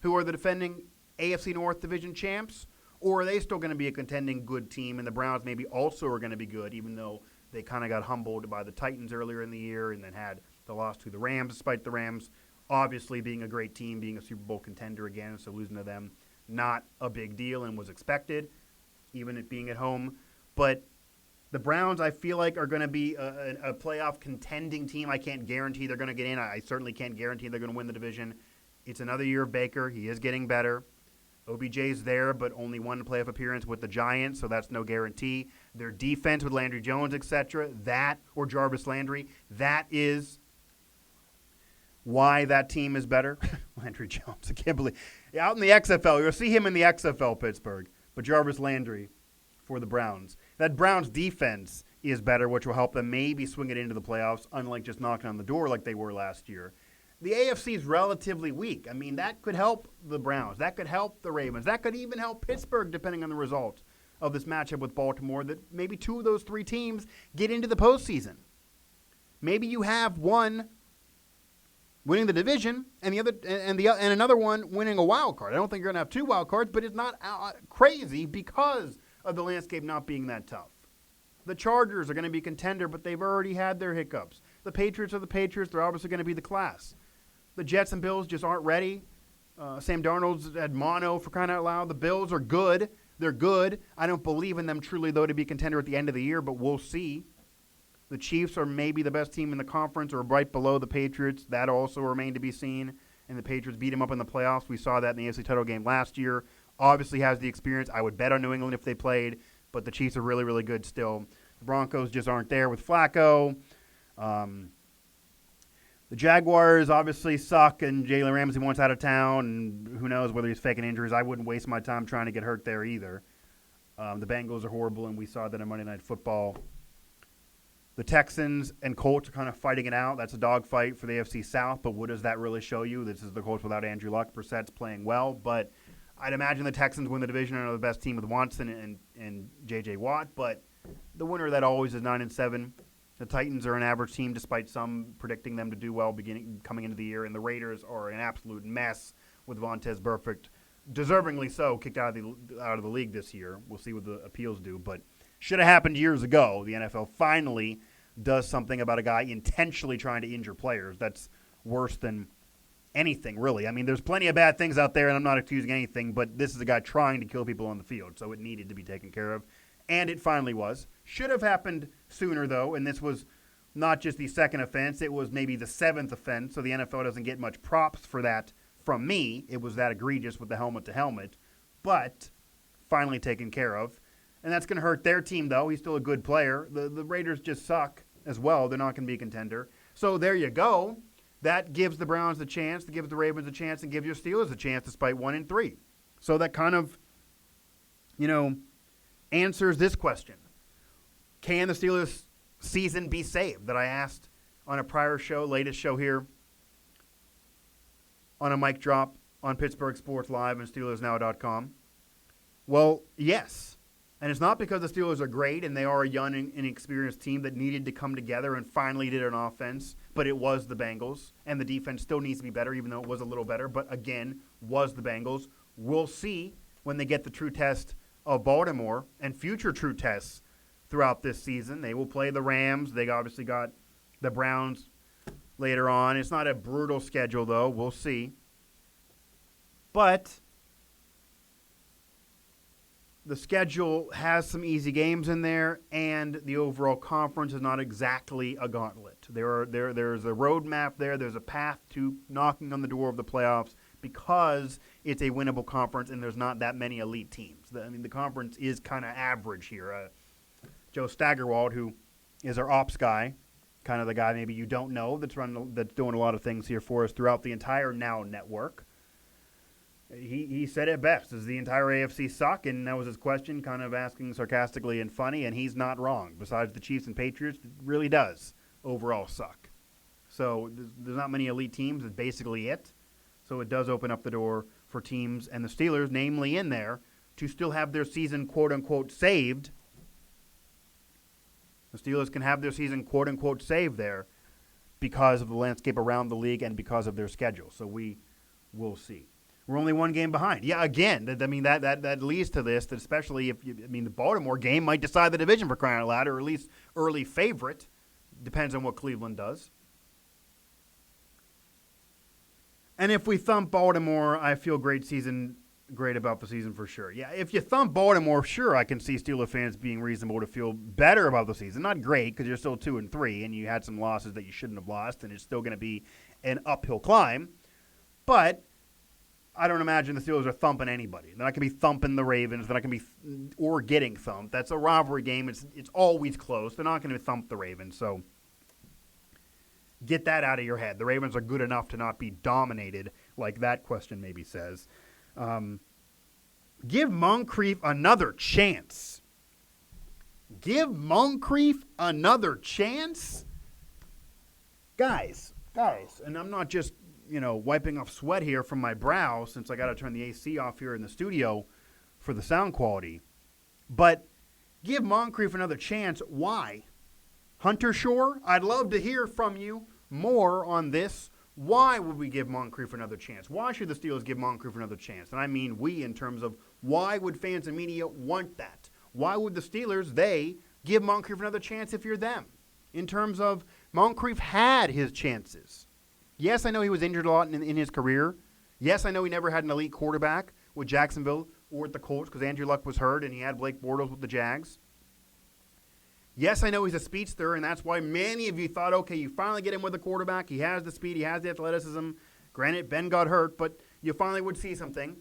who are the defending AFC North Division champs? Or are they still going to be a contending good team, and the Browns maybe also are going to be good, even though they kind of got humbled by the Titans earlier in the year and then had the loss to the Rams, despite the Rams obviously being a great team, being a Super Bowl contender again, so losing to them, not a big deal and was expected, even it being at home. But the Browns, I feel like, are going to be a playoff contending team. I can't guarantee they're going to get in. I certainly can't guarantee they're going to win the division. It's another year of Baker. He is getting better. OBJ's there, but only one playoff appearance with the Giants, so that's no guarantee. Their defense with Landry Jones, etc., or Jarvis Landry, that is why that team is better. Landry Jones, I can't believe. Out in the XFL, you'll see him in the XFL, Pittsburgh, but Jarvis Landry for the Browns. That Browns defense is better, which will help them maybe swing it into the playoffs, unlike just knocking on the door like they were last year. The AFC is relatively weak. I mean, that could help the Browns. That could help the Ravens. That could even help Pittsburgh, depending on the result of this matchup with Baltimore, that maybe two of those three teams get into the postseason. Maybe you have one winning the division and another one winning a wild card. I don't think you're going to have two wild cards, but it's not crazy because of the landscape not being that tough. The Chargers are going to be a contender, but they've already had their hiccups. The Patriots are the Patriots. They're obviously going to be the class. The Jets and Bills just aren't ready. Sam Darnold's had mono for crying out loud. The Bills are good. They're good. I don't believe in them truly, though, to be a contender at the end of the year, but we'll see. The Chiefs are maybe the best team in the conference or right below the Patriots. That also remained to be seen. And the Patriots beat them up in the playoffs. We saw that in the AFC title game last year. Obviously has the experience. I would bet on New England if they played, but the Chiefs are really, really good still. The Broncos just aren't there with Flacco. The Jaguars obviously suck, and Jalen Ramsey wants out of town, and who knows whether he's faking injuries. I wouldn't waste my time trying to get hurt there either. The Bengals are horrible, and we saw that in Monday Night Football. The Texans and Colts are kind of fighting it out. That's a dogfight for the AFC South, but what does that really show you? This is the Colts without Andrew Luck. Brissett's playing well, but I'd imagine the Texans win the division and are the best team with Watson and J.J. Watt, but the winner of that always is 9-7. The Titans are an average team despite some predicting them to do well coming into the year, and the Raiders are an absolute mess with Vontaze Burfict, deservingly so, kicked out of the league this year. We'll see what the appeals do, but should have happened years ago. The NFL finally does something about a guy intentionally trying to injure players. That's worse than anything, really. I mean, there's plenty of bad things out there, and I'm not accusing anything, but this is a guy trying to kill people on the field, so it needed to be taken care of. And it finally was. Should have happened sooner, though, and this was not just the second offense. It was maybe the seventh offense, so the NFL doesn't get much props for that from me. It was that egregious with the helmet-to-helmet, but finally taken care of. And that's going to hurt their team, though. He's still a good player. The Raiders just suck as well. They're not going to be a contender. So there you go. That gives the Browns a chance, that gives the Ravens a chance, and gives your Steelers a chance despite 1-3. So that kind of, answers this question. Can the Steelers season be saved? That I asked on a prior show, latest show here, on a mic drop on Pittsburgh Sports Live and SteelersNow.com. Well, yes. And it's not because the Steelers are great and they are a young and inexperienced team that needed to come together and finally did an offense, but it was the Bengals. And the defense still needs to be better, even though it was a little better. But again, was the Bengals. We'll see when they get the true test of Baltimore and future true tests throughout this season. They will play the Rams. They obviously got the Browns later on. It's not a brutal schedule, though. We'll see. But the schedule has some easy games in there, and the overall conference is not exactly a gauntlet. There's a roadmap there. There's a path to knocking on the door of the playoffs because it's a winnable conference and there's not that many elite teams. The conference is kind of average here. Joe Staggerwald, who is our ops guy, kind of the guy maybe you don't know that's doing a lot of things here for us throughout the entire Now network. He said it best. Does the entire AFC suck? And that was his question, kind of asking sarcastically and funny, and he's not wrong. Besides the Chiefs and Patriots, it really does overall suck. So there's not many elite teams. It's basically it. So it does open up the door for teams, and the Steelers, namely in there, to still have their season, quote-unquote, saved. The Steelers can have their season, quote-unquote, saved there because of the landscape around the league and because of their schedule. So we will see. We're only one game behind. Yeah, again, that leads to this, that especially the Baltimore game might decide the division for crying out loud, or at least early favorite. Depends on what Cleveland does. And if we thump Baltimore, I feel great about the season for sure. Yeah, if you thump Baltimore, sure, I can see Steelers fans being reasonable to feel better about the season. Not great, because you're still 2-3, and you had some losses that you shouldn't have lost, and it's still going to be an uphill climb. But I don't imagine the Steelers are thumping anybody. They're not going to be thumping the Ravens. They're not going to be or getting thumped. That's a rivalry game. It's always close. They're not going to thump the Ravens. So get that out of your head. The Ravens are good enough to not be dominated, like that question maybe says. Give Moncrief another chance. Give Moncrief another chance? Guys, and I'm not just wiping off sweat here from my brow since I got to turn the AC off here in the studio for the sound quality. But give Moncrief another chance. Why? Hunter Shore, I'd love to hear from you more on this. Why would we give Moncrief another chance? Why should the Steelers give Moncrief another chance? And I mean we in terms of why would fans and media want that? Why would the Steelers, they, give Moncrief another chance if you're them? In terms of Moncrief had his chances. Yes, I know he was injured a lot in his career. Yes, I know he never had an elite quarterback with Jacksonville or with the Colts because Andrew Luck was hurt and he had Blake Bortles with the Jags. Yes, I know he's a speedster, and that's why many of you thought, okay, you finally get him with a quarterback. He has the speed. He has the athleticism. Granted, Ben got hurt, but you finally would see something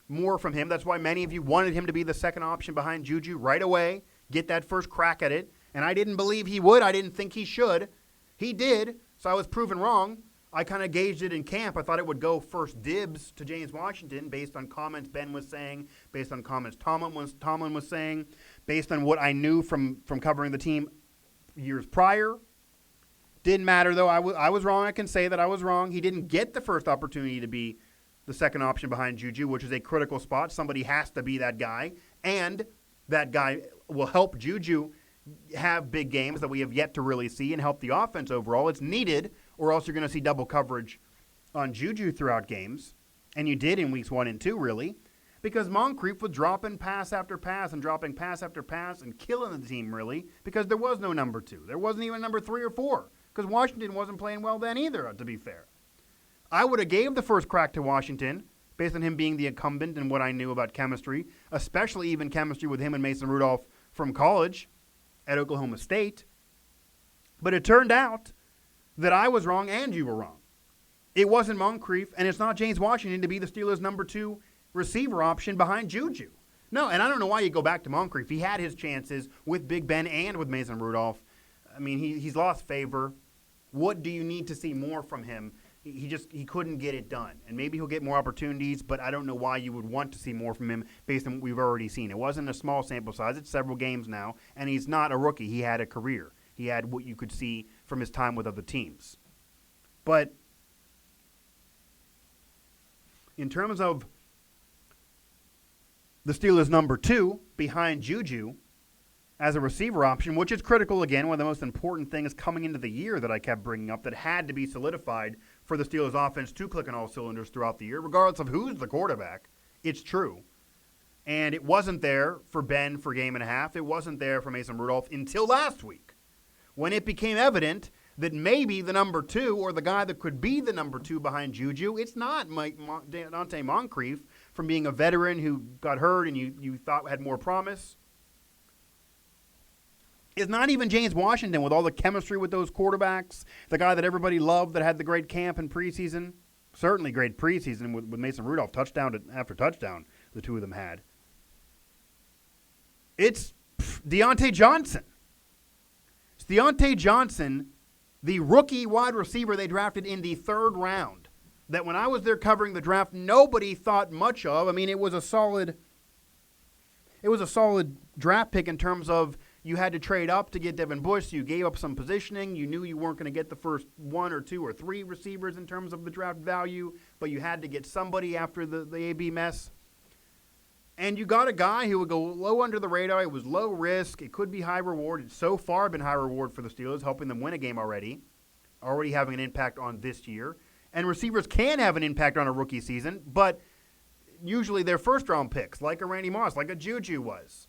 more from him. That's why many of you wanted him to be the second option behind Juju right away, get that first crack at it. And I didn't believe he would. I didn't think he should. He did, so I was proven wrong. I kind of gauged it in camp. I thought it would go first dibs to James Washington based on comments Ben was saying, based on comments Tomlin was saying, based on what I knew from covering the team years prior. Didn't matter, though. I was wrong. I can say that I was wrong. He didn't get the first opportunity to be the second option behind Juju, which is a critical spot. Somebody has to be that guy, and that guy will help Juju have big games that we have yet to really see and help the offense overall. It's needed, or else you're going to see double coverage on Juju throughout games, and you did in weeks 1 and 2, really, because Moncrief was dropping pass after pass and dropping pass after pass and killing the team, really, because there was no number 2. There wasn't even number 3 or 4, because Washington wasn't playing well then either, to be fair. I would have gave the first crack to Washington based on him being the incumbent and what I knew about chemistry, especially even chemistry with him and Mason Rudolph from college at Oklahoma State. But it turned out that I was wrong and you were wrong. It wasn't Moncrief, and it's not James Washington to be the Steelers' number 2 receiver option behind Juju. No, and I don't know wwhy you go back to Moncrief. He had his chances with Big Ben and with Mason Rudolph. I mean, he's lost favor. What do you need to see more from him? He couldn't get it done. And maybe he'll get more opportunities, but I don't know why you would want to see more from him based on what we've already seen. It wasn't a small sample size. It's several games now, and he's not a rookie. He had a career. He had what you could see from his time with other teams. But in terms of the Steelers' number 2 behind Juju as a receiver option, which is critical, again, one of the most important things coming into the year that I kept bringing up that had to be solidified for the Steelers' offense to click on all cylinders throughout the year, regardless of who's the quarterback. It's true. And it wasn't there for Ben for a game and a half. It wasn't there for Mason Rudolph until last week, when it became evident that maybe the number 2 or the guy that could be the number 2 behind Juju, it's not Dante Moncrief from being a veteran who got hurt and you thought had more promise. It's not even James Washington with all the chemistry with those quarterbacks, the guy that everybody loved that had the great camp and preseason. Certainly great preseason with Mason Rudolph, touchdown after touchdown the two of them had. It's Deontay Johnson. It's Deontay Johnson, the rookie wide receiver they drafted in the 3rd round, that when I was there covering the draft, nobody thought much of. I mean, it was a solid draft pick in terms of you had to trade up to get Devin Bush. So you gave up some positioning. You knew you weren't going to get the first 1 or 2 or 3 receivers in terms of the draft value, but you had to get somebody after the AB mess. And you got a guy who would go low under the radar. It was low risk. It could be high reward. It's so far been high reward for the Steelers, helping them win a game already having an impact on this year. And receivers can have an impact on a rookie season, but usually they're first-round picks, like a Randy Moss, like a Juju was.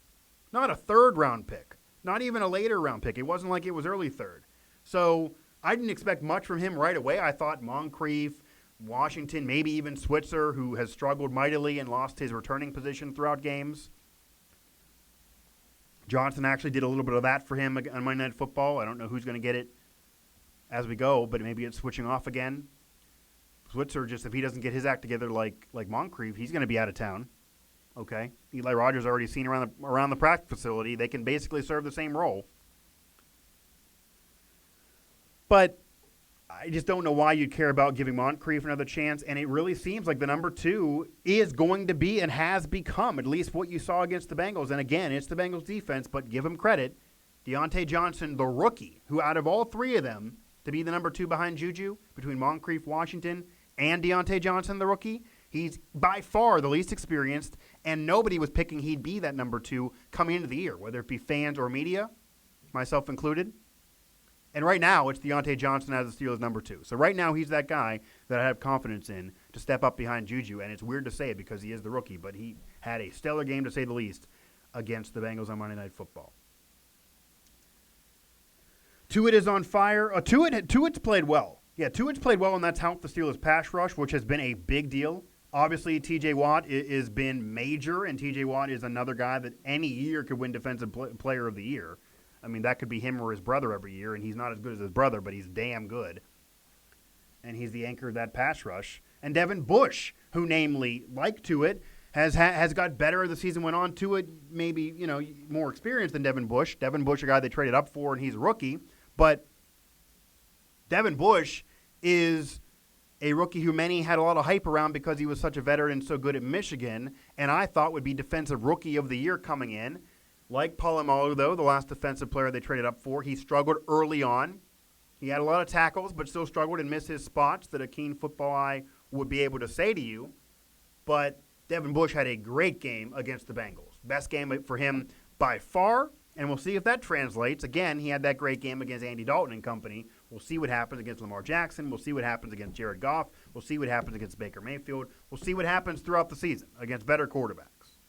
Not a third-round pick. Not even a later round pick. It wasn't like it was early third. So I didn't expect much from him right away. I thought Moncrief, Washington, maybe even Switzer, who has struggled mightily and lost his returning position throughout games. Johnson actually did a little bit of that for him on Monday Night Football. I don't know who's going to get it as we go, but maybe it's switching off again. Switzer, just if he doesn't get his act together like Moncrief, he's going to be out of town. Okay, Eli Rogers already seen around the practice facility. They can basically serve the same role. But I just don't know why you'd care about giving Moncrief another chance, and it really seems like the number 2 is going to be and has become, at least what you saw against the Bengals. And again, it's the Bengals defense, but give him credit. Deontay Johnson, the rookie, who out of all 3 of them, to be the number 2 behind Juju, between Moncrief, Washington, and Deontay Johnson, the rookie, he's by far the least experienced, and nobody was picking he'd be that number 2 coming into the year, whether it be fans or media, myself included. And right now, it's Deontay Johnson as the Steelers' number 2. So right now, he's that guy that I have confidence in to step up behind Juju, and it's weird to say it because he is the rookie, but he had a stellar game, to say the least, against the Bengals on Monday Night Football. Tuitt is on fire. Tuitt's played well. Yeah, Tuitt's played well, and that's helped the Steelers' pass rush, which has been a big deal. Obviously, T.J. Watt has been major, and T.J. Watt is another guy that any year could win Defensive Player of the Year. I mean, that could be him or his brother every year, and he's not as good as his brother, but he's damn good. And he's the anchor of that pass rush. And Devin Bush, who namely, like Tuitt, has got better as the season went on. Tuitt maybe, more experienced than Devin Bush. Devin Bush, a guy they traded up for, and he's a rookie. But Devin Bush is a rookie who many had a lot of hype around because he was such a veteran and so good at Michigan, and I thought would be Defensive Rookie of the Year coming in. Like Polamalu, though, the last defensive player they traded up for, he struggled early on. He had a lot of tackles, but still struggled and missed his spots that a keen football eye would be able to say to you. But Devin Bush had a great game against the Bengals. Best game for him by far, and we'll see if that translates. Again, he had that great game against Andy Dalton and company. We'll see what happens against Lamar Jackson. We'll see what happens against Jared Goff. We'll see what happens against Baker Mayfield. We'll see what happens throughout the season against better quarterbacks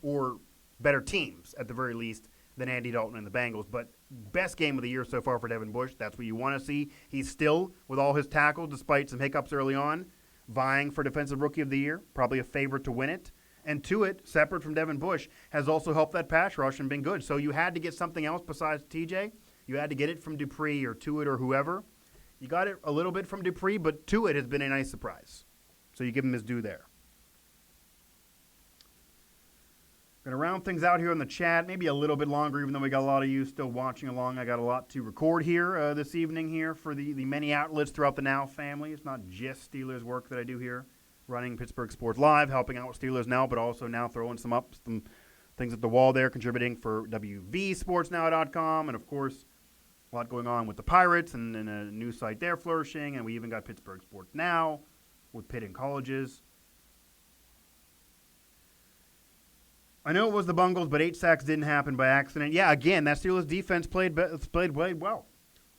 or better teams, at the very least, than Andy Dalton and the Bengals. But best game of the year so far for Devin Bush. That's what you want to see. He's still, with all his tackles, despite some hiccups early on, vying for Defensive Rookie of the Year, probably a favorite to win it. And Tuitt, separate from Devin Bush, has also helped that pass rush and been good. So you had to get something else besides TJ. You had to get it from Dupree or Tuitt or whoever. You got it a little bit from Dupree, but Tuitt has been a nice surprise. So you give him his due there. Going to round things out here in the chat, maybe a little bit longer, even though we got a lot of you still watching along. I got a lot to record here this evening here for the many outlets throughout the Now family. It's not just Steelers work that I do here, running Pittsburgh Sports Live, helping out with Steelers Now, but also now throwing some things at the wall there, contributing for WVSportsNow.com, and of course, a lot going on with the Pirates and a new site there flourishing, and we even got Pittsburgh Sports Now with Pitt and colleges. I know it was the Bungles, but 8 sacks didn't happen by accident. Yeah, again, that Steelers defense played well.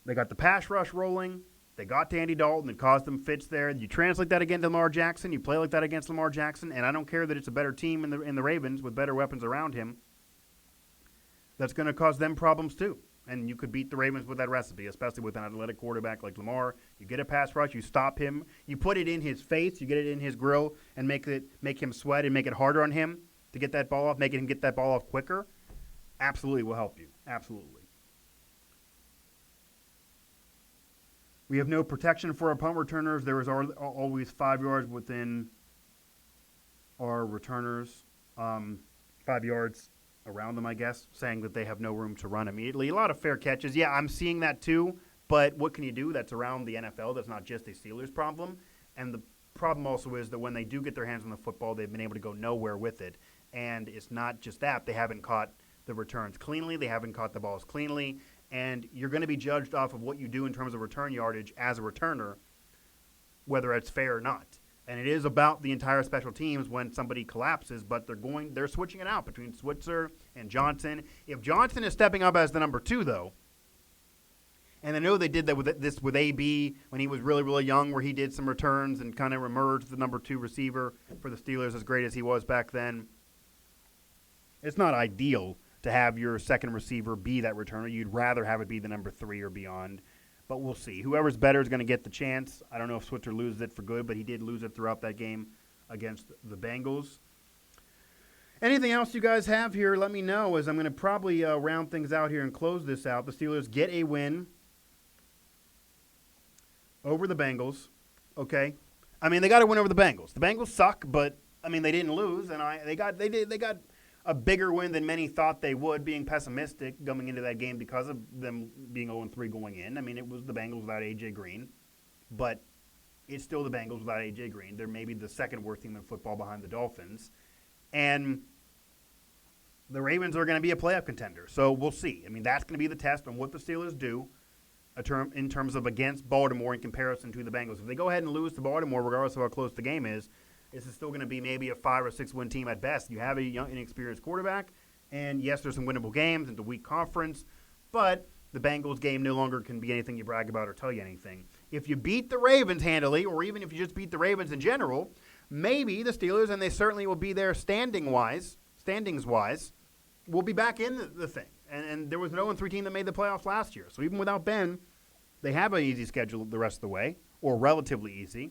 They got the pass rush rolling. They got to Andy Dalton. It caused them fits there. You translate that against Lamar Jackson. You play like that against Lamar Jackson, and I don't care that it's a better team in the Ravens with better weapons around him. That's going to cause them problems too. And you could beat the Ravens with that recipe, especially with an athletic quarterback like Lamar. You get a pass rush, you stop him, you put it in his face, you get it in his grill, and make him sweat and make it harder on him to get that ball off, making him get that ball off quicker. Absolutely will help you. Absolutely. We have no protection for our punt returners. There is always 5 yards within our returners, 5 yards around them, I guess, saying that they have no room to run immediately. A lot of fair catches. Yeah, I'm seeing that too, but what can you do? That's around the NFL. That's not just a Steelers problem. And the problem also is that when they do get their hands on the football, they've been able to go nowhere with it. And it's not just that. They haven't caught the returns cleanly. They haven't caught the balls cleanly. And you're going to be judged off of what you do in terms of return yardage as a returner, whether it's fair or not. And it is about the entire special teams when somebody collapses, but they're switching it out between Switzer and Johnson. If Johnson is stepping up as the number 2, though, and I know they did that with AB when he was really, really young, where he did some returns and kind of emerged the number 2 receiver for the Steelers, as great as he was back then. It's not ideal to have your second receiver be that returner. You'd rather have it be the number 3 or beyond. But we'll see. Whoever's better is going to get the chance. I don't know if Switzer loses it for good, but he did lose it throughout that game against the Bengals. Anything else you guys have here, let me know, as I'm going to probably round things out here and close this out. The Steelers get a win over the Bengals. Okay? I mean, they got to win over the Bengals. The Bengals suck, but, I mean, they didn't lose, and they got a bigger win than many thought they would, being pessimistic coming into that game because of them being 0-3 going in. I mean, it was the Bengals without A.J. Green, but it's still the Bengals without A.J. Green. They're maybe the second worst team in football behind the Dolphins. And the Ravens are going to be a playoff contender, so we'll see. I mean, that's going to be the test on what the Steelers do in terms of against Baltimore in comparison to the Bengals. If they go ahead and lose to Baltimore, regardless of how close the game is, this is still going to be maybe a 5 or 6 win team at best. You have a young, inexperienced quarterback, and yes, there's some winnable games in the weak conference, but the Bengals game no longer can be anything you brag about or tell you anything. If you beat the Ravens handily, or even if you just beat the Ravens in general, maybe the Steelers, and they certainly will be there standings-wise, will be back in the thing. And there was an 0-3 team that made the playoffs last year. So even without Ben, they have an easy schedule the rest of the way, or relatively easy,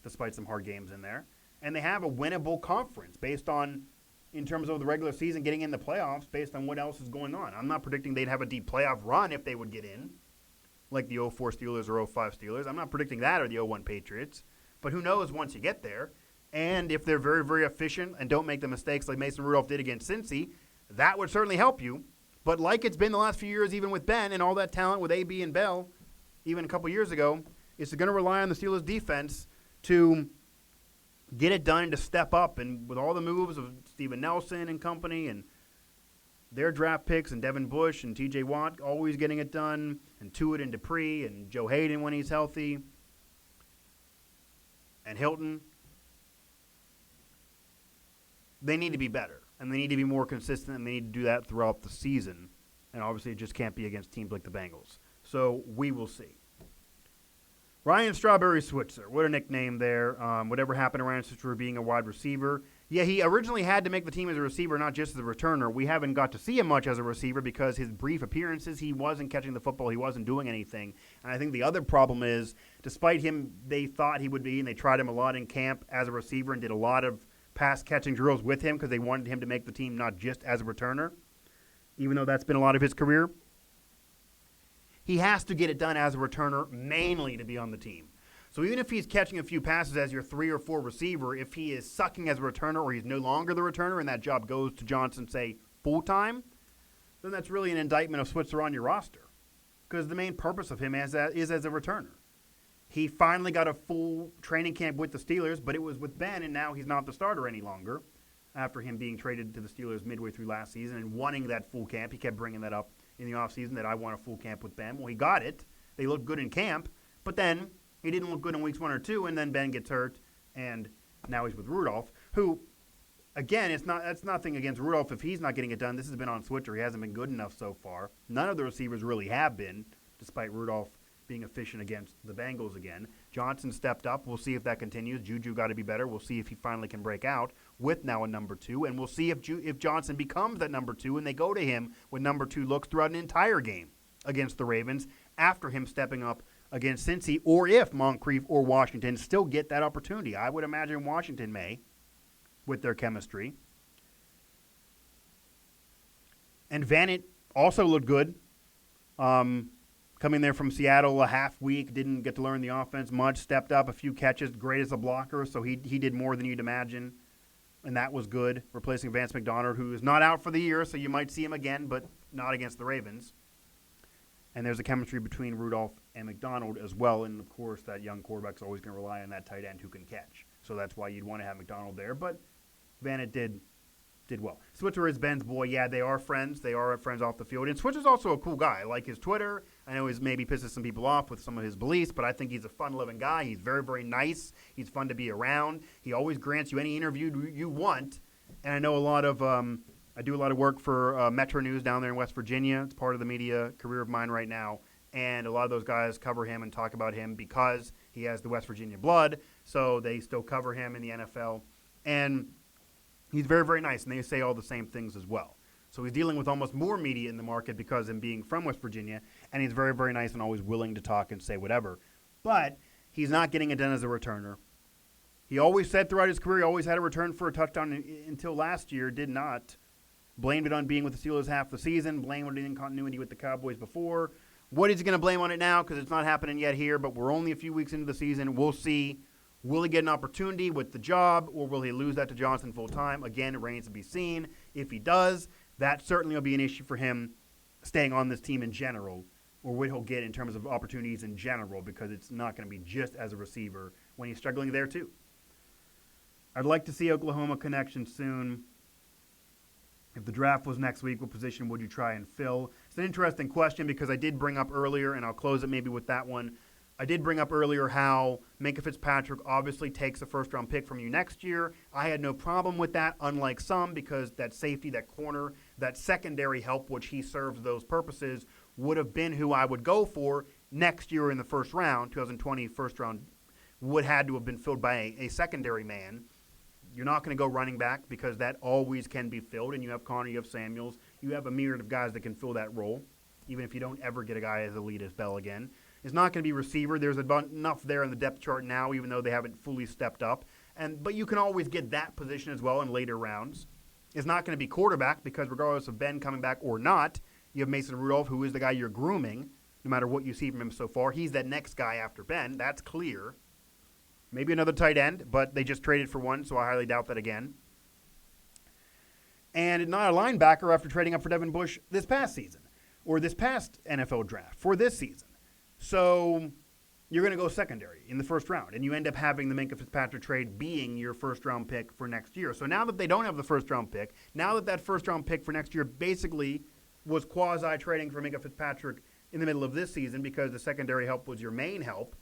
despite some hard games in there. And they have a winnable conference based on, in terms of the regular season, getting in the playoffs based on what else is going on. I'm not predicting they'd have a deep playoff run if they would get in, like the 0-4 Steelers or 0-5 Steelers. I'm not predicting that or the 0-1 Patriots. But who knows once you get there. And if they're very, very efficient and don't make the mistakes like Mason Rudolph did against Cincy, that would certainly help you. But like it's been the last few years, even with Ben and all that talent with AB and Bell, even a couple years ago, it's going to rely on the Steelers' defense to get it done and to step up. And with all the moves of Steven Nelson and company and their draft picks and Devin Bush and TJ Watt always getting it done, and Tuitt and Dupree and Joe Hayden when he's healthy, and Hilton, they need to be better. And they need to be more consistent, and they need to do that throughout the season. And obviously it just can't be against teams like the Bengals. So we will see. Ryan Strawberry Switzer, what a nickname there. Whatever happened to Ryan Switzer being a wide receiver. Yeah, he originally had to make the team as a receiver, not just as a returner. We haven't got to see him much as a receiver because his brief appearances, he wasn't catching the football. He wasn't doing anything. And I think the other problem is, despite him, they thought he would be, and they tried him a lot in camp as a receiver and did a lot of pass-catching drills with him because they wanted him to make the team not just as a returner, even though that's been a lot of his career. He has to get it done as a returner, mainly to be on the team. So even if he's catching a few passes as your 3 or 4 receiver, if he is sucking as a returner or he's no longer the returner and that job goes to Johnson, say, full-time, then that's really an indictment of Switzer on your roster because the main purpose of him is as a returner. He finally got a full training camp with the Steelers, but it was with Ben, and now he's not the starter any longer after him being traded to the Steelers midway through last season and wanting that full camp. He kept bringing that up in the offseason that I want a full camp with Ben. Well, he got it. They looked good in camp, but then he didn't look good in weeks 1 or 2, and then Ben gets hurt, and now he's with Rudolph, who, again, that's nothing against Rudolph if he's not getting it done. This has been on Switzer. He hasn't been good enough so far. None of the receivers really have been, despite Rudolph being efficient against the Bengals again. Johnson stepped up. We'll see if that continues. Juju got to be better. We'll see if he finally can break out with now a number 2, and we'll see if Johnson becomes that number 2 and they go to him with number 2 looks throughout an entire game against the Ravens after him stepping up against Cincy, or if Moncrief or Washington still get that opportunity. I would imagine Washington may with their chemistry. And Vanett also looked good. Coming there from Seattle a half week, didn't get to learn the offense much, stepped up a few catches, great as a blocker, so he did more than you'd imagine, and that was good, replacing Vance McDonald, who is not out for the year, so you might see him again, but not against the Ravens. And there's a chemistry between Rudolph and McDonald as well, and of course that young quarterback's always going to rely on that tight end who can catch, so that's why you'd want to have McDonald there, but Vanett did well. Switzer is Ben's boy. Yeah, they are friends. They are friends off the field. And Switzer's also a cool guy. I like his Twitter. I know he's maybe pisses some people off with some of his beliefs, but I think he's a fun-loving guy. He's very, very nice. He's fun to be around. He always grants you any interview you want. And I know I do a lot of work for Metro News down there in West Virginia. It's part of the media career of mine right now. And a lot of those guys cover him and talk about him because he has the West Virginia blood. So they still cover him in the NFL. And he's very, very nice, and they say all the same things as well. So he's dealing with almost more media in the market because of him being from West Virginia, and he's very, very nice and always willing to talk and say whatever. But he's not getting it done as a returner. He always said throughout his career he always had a return for a touchdown until last year, did not. Blamed it on being with the Steelers half the season, blamed it in continuity with the Cowboys before. What is he going to blame on it now? Because it's not happening yet here, but we're only a few weeks into the season. We'll see. Will he get an opportunity with the job, or will he lose that to Johnson full-time? Again, it remains to be seen. If he does, that certainly will be an issue for him staying on this team in general, or what he'll get in terms of opportunities in general, because it's not going to be just as a receiver when he's struggling there too. I'd like to see Oklahoma connection soon. If the draft was next week, what position would you try and fill? It's an interesting question because I did bring up earlier, and I'll close it maybe with that one. I did bring up earlier how Minkah Fitzpatrick obviously takes a first-round pick from you next year. I had no problem with that, unlike some, because that safety, that corner, that secondary help, which he serves those purposes, would have been who I would go for next year in the first round. 2020 first round would had to have been filled by a secondary man. You're not going to go running back because that always can be filled, and you have Connor, you have Samuels. You have a myriad of guys that can fill that role, even if you don't ever get a guy as elite as Bell again. It's not going to be receiver. There's enough there in the depth chart now, even though they haven't fully stepped up. But you can always get that position as well in later rounds. It's not going to be quarterback because regardless of Ben coming back or not, you have Mason Rudolph, who is the guy you're grooming, no matter what you see from him so far. He's that next guy after Ben. That's clear. Maybe another tight end, but they just traded for one, so I highly doubt that again. And not a linebacker after trading up for Devin Bush this past season, or this past NFL draft for this season. So you're going to go secondary in the first round, and you end up having the Minkah Fitzpatrick trade being your first-round pick for next year. So now that they don't have the first-round pick, now that that first-round pick for next year basically was quasi-trading for Minkah Fitzpatrick in the middle of this season because the secondary help was your main help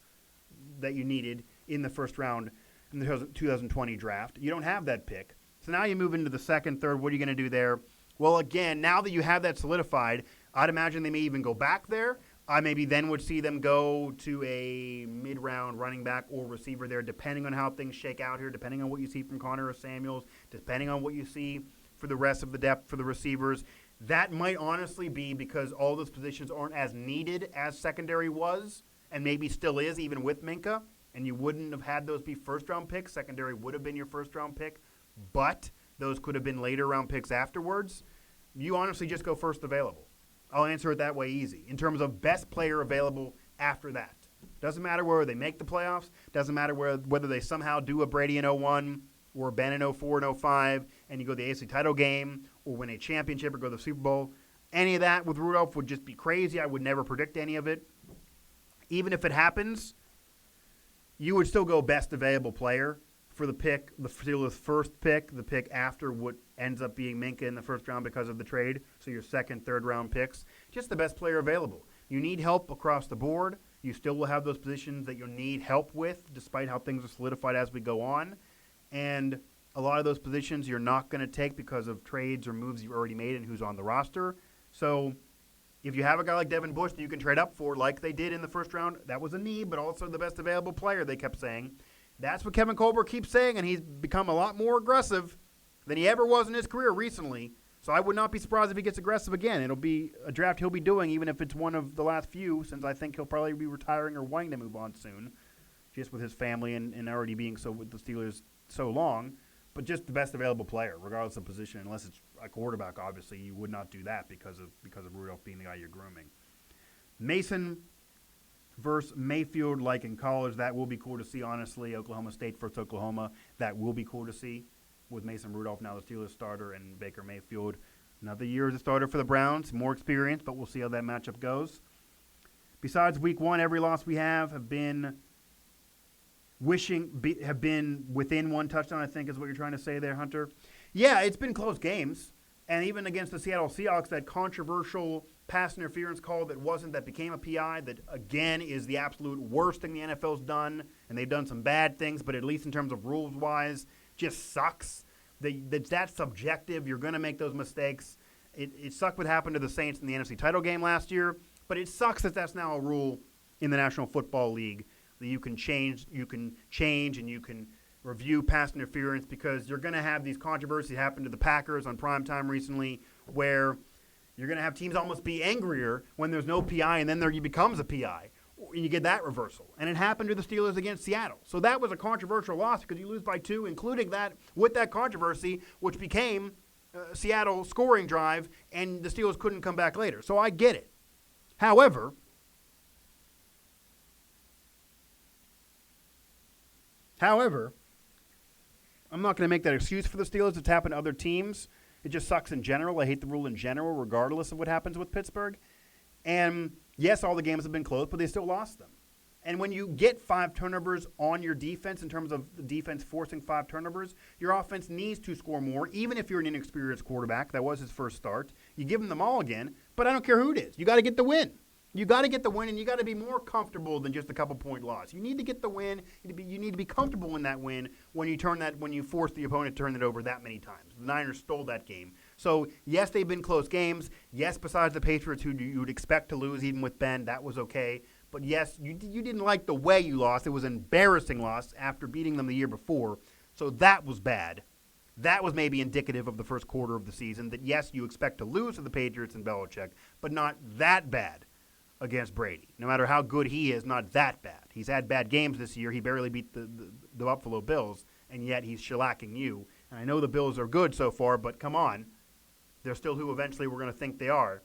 that you needed in the first round in the 2020 draft. You don't have that pick. So now you move into the second, third. What are you going to do there? Well, again, now that you have that solidified, I'd imagine they may even go back there. I maybe then would see them go to a mid-round running back or receiver there, depending on how things shake out here, depending on what you see from Connor or Samuels, depending on what you see for the rest of the depth for the receivers. That might honestly be because all those positions aren't as needed as secondary was and maybe still is even with Minkah, and you wouldn't have had those be first-round picks. Secondary would have been your first-round pick, but those could have been later-round picks afterwards. You honestly just go first available. I'll answer it that way easy. In terms of best player available after that. Doesn't matter whether they make the playoffs. Doesn't matter whether they somehow do a Brady in 01 or a Ben in 04 and 05 and you go to the AFC title game or win a championship or go to the Super Bowl. Any of that with Rudolph would just be crazy. I would never predict any of it. Even if it happens, you would still go best available player for the pick, the Steelers' first pick, the pick after what ends up being Minkah in the first round because of the trade. So your second, third round picks, just the best player available. You need help across the board. You still will have those positions that you'll need help with, despite how things are solidified as we go on. And a lot of those positions you're not going to take because of trades or moves you've already made and who's on the roster. So if you have a guy like Devin Bush that you can trade up for, like they did in the first round, that was a need, but also the best available player, they kept saying. That's what Kevin Colbert keeps saying, and he's become a lot more aggressive than he ever was in his career recently. So I would not be surprised if he gets aggressive again. It'll be a draft he'll be doing, even if it's one of the last few, since I think he'll probably be retiring or wanting to move on soon, just with his family and already being so with the Steelers so long. But just the best available player, regardless of position, unless it's a quarterback, obviously, you would not do that because of Rudolph being the guy you're grooming. Mason versus Mayfield, like in college, that will be cool to see, honestly. Oklahoma State versus Oklahoma, that will be cool to see with Mason Rudolph, now the Steelers starter, and Baker Mayfield. Another year as a starter for the Browns, more experience, but we'll see how that matchup goes. Besides week one, every loss we have been within one touchdown, I think is what you're trying to say there, Hunter. Yeah, it's been close games. And even against the Seattle Seahawks, that controversial pass interference call that became a PI, that again is the absolute worst thing the NFL's done. And they've done some bad things, but at least in terms of rules-wise, just sucks. That's subjective. You're going to make those mistakes. It sucked what happened to the Saints in the NFC title game last year, but it sucks that that's now a rule in the National Football League that you can change and you can review pass interference, because you're going to have these controversies happen to the Packers on primetime recently where you're going to have teams almost be angrier when there's no PI, and then there becomes a PI, and you get that reversal. And it happened to the Steelers against Seattle. So that was a controversial loss because you lose by 2, including that with that controversy, which became Seattle scoring drive, and the Steelers couldn't come back later. So I get it. However, I'm not going to make that excuse for the Steelers. It's happened to other teams. It just sucks in general. I hate the rule in general, regardless of what happens with Pittsburgh. And yes, all the games have been close, but they still lost them. And when you get 5 turnovers on your defense, in terms of the defense forcing 5 turnovers, your offense needs to score more, even if you're an inexperienced quarterback. That was his first start. You give him them all again, but I don't care who it is. You got to get the win. You got to get the win, and you got to be more comfortable than just a couple-point loss. You need to get the win. You need to be comfortable in that win when you force the opponent to turn it over that many times. The Niners stole that game. So, yes, they've been close games. Yes, besides the Patriots, who you would expect to lose, even with Ben, that was okay. But, yes, you didn't like the way you lost. It was an embarrassing loss after beating them the year before. So that was bad. That was maybe indicative of the first quarter of the season, that, yes, you expect to lose to the Patriots and Belichick, but not that bad against Brady. No matter how good he is, not that bad. He's had bad games this year. He barely beat the Buffalo Bills, and yet he's shellacking you. And I know the Bills are good so far, but come on. They're still who eventually we're going to think they are.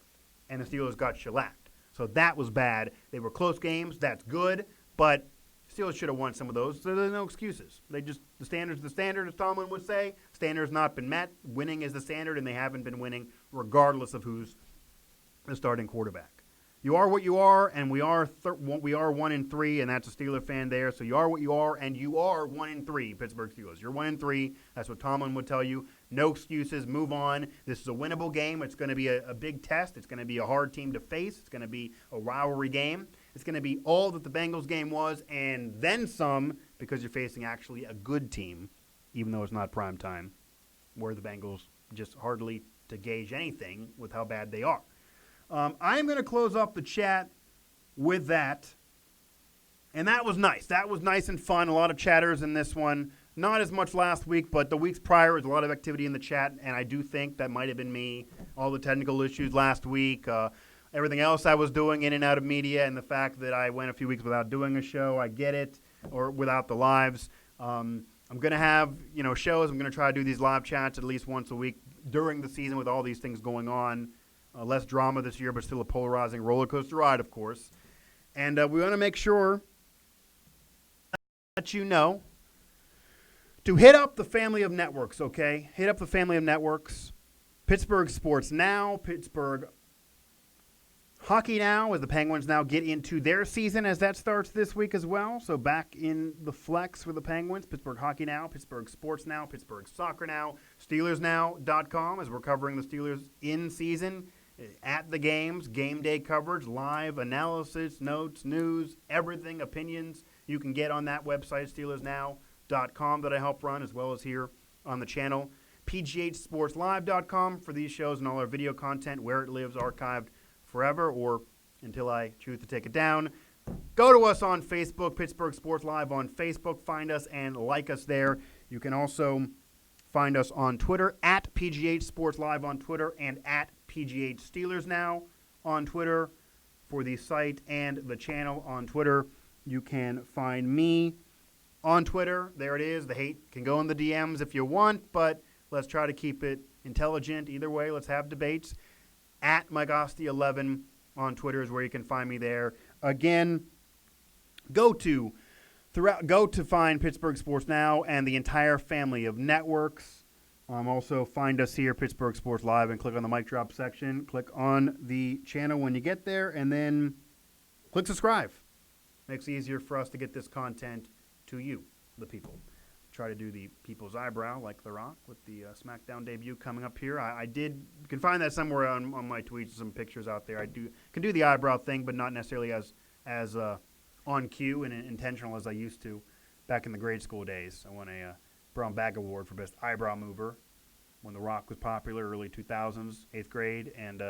And the Steelers got shellacked. So that was bad. They were close games. That's good. But Steelers should have won some of those. So there's no excuses. The standard's the standard, as Tomlin would say. Standard's not been met. Winning is the standard, and they haven't been winning regardless of who's the starting quarterback. you are what you are, and we are 1-3, and that's a Steeler fan there. So you are what you are, and you are 1-3, Pittsburgh Steelers. You're 1-3. That's what Tomlin would tell you. No excuses. Move on. This is a winnable game. It's going to be a big test. It's going to be a hard team to face. It's going to be a rivalry game. It's going to be all that the Bengals game was, and then some, because you're facing actually a good team, even though it's not prime time, where the Bengals just hardly to gauge anything with how bad they are. I'm going to close off the chat with that. And that was nice. That was nice and fun. A lot of chatters in this one. Not as much last week, but the weeks prior was a lot of activity in the chat. And I do think that might have been me. All the technical issues last week. Everything else I was doing in and out of media. And the fact that I went a few weeks without doing a show. I get it. Or without the lives. I'm going to have shows. I'm going to try to do these live chats at least once a week during the season with all these things going on. Less drama this year, but still a polarizing roller coaster ride, of course. And we want to make sure that you know to hit up the family of networks, okay? Hit up the family of networks. Pittsburgh Sports Now, Pittsburgh Hockey Now, as the Penguins now get into their season as that starts this week as well. So back in the flex for the Penguins, Pittsburgh Hockey Now, Pittsburgh Sports Now, Pittsburgh Soccer Now, SteelersNow.com as we're covering the Steelers in season. At the games, game day coverage, live analysis, notes, news, everything, opinions you can get on that website, SteelersNow.com, that I help run, as well as here on the channel. PGHSportsLive.com for these shows and all our video content, where it lives, archived forever or until I choose to take it down. Go to us on Facebook, Pittsburgh Sports Live on Facebook. Find us and like us there. You can also find us on Twitter, at PGH Sports Live on Twitter, and at PGH Steelers Now on Twitter for the site and the channel on Twitter. You can find me on Twitter. There it is. The hate can go in the DMs if you want, but let's try to keep it intelligent. Either way, let's have debates. At Asti11 on Twitter is where you can find me there. Again, go to find Pittsburgh Sports Now and the entire family of networks. Also, find us here, Pittsburgh Sports Live, and click on the mic drop section. Click on the channel when you get there, and then click subscribe. Makes it easier for us to get this content to you, the people. Try to do the people's eyebrow like The Rock with the SmackDown debut coming up here. You can find that somewhere on my tweets, some pictures out there. Can do the eyebrow thing, but not necessarily as on cue and intentional as I used to back in the grade school days. I won a Brown Bag Award for Best Eyebrow Mover when The Rock was popular, early 2000s, 8th grade. And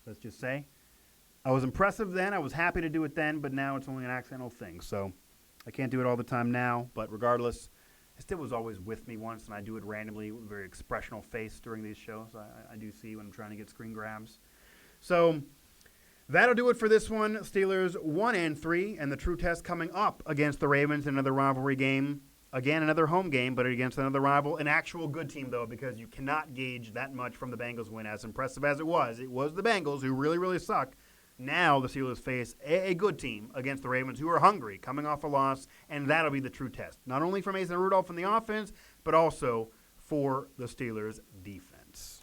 let's just say I was impressive then. I was happy to do it then, but now it's only an accidental thing. So I can't do it all the time now. But regardless, it still was always with me once, and I do it randomly with a very expressional face during these shows. I do see when I'm trying to get screen grabs. So that'll do it for this one. Steelers 1-3, and the true test coming up against the Ravens in another rivalry game. Again, another home game, but against another rival. An actual good team, though, because you cannot gauge that much from the Bengals win. As impressive as it was the Bengals who really, really suck. Now the Steelers face a good team against the Ravens who are hungry, coming off a loss, and that'll be the true test. Not only for Mason Rudolph in the offense, but also for the Steelers' defense.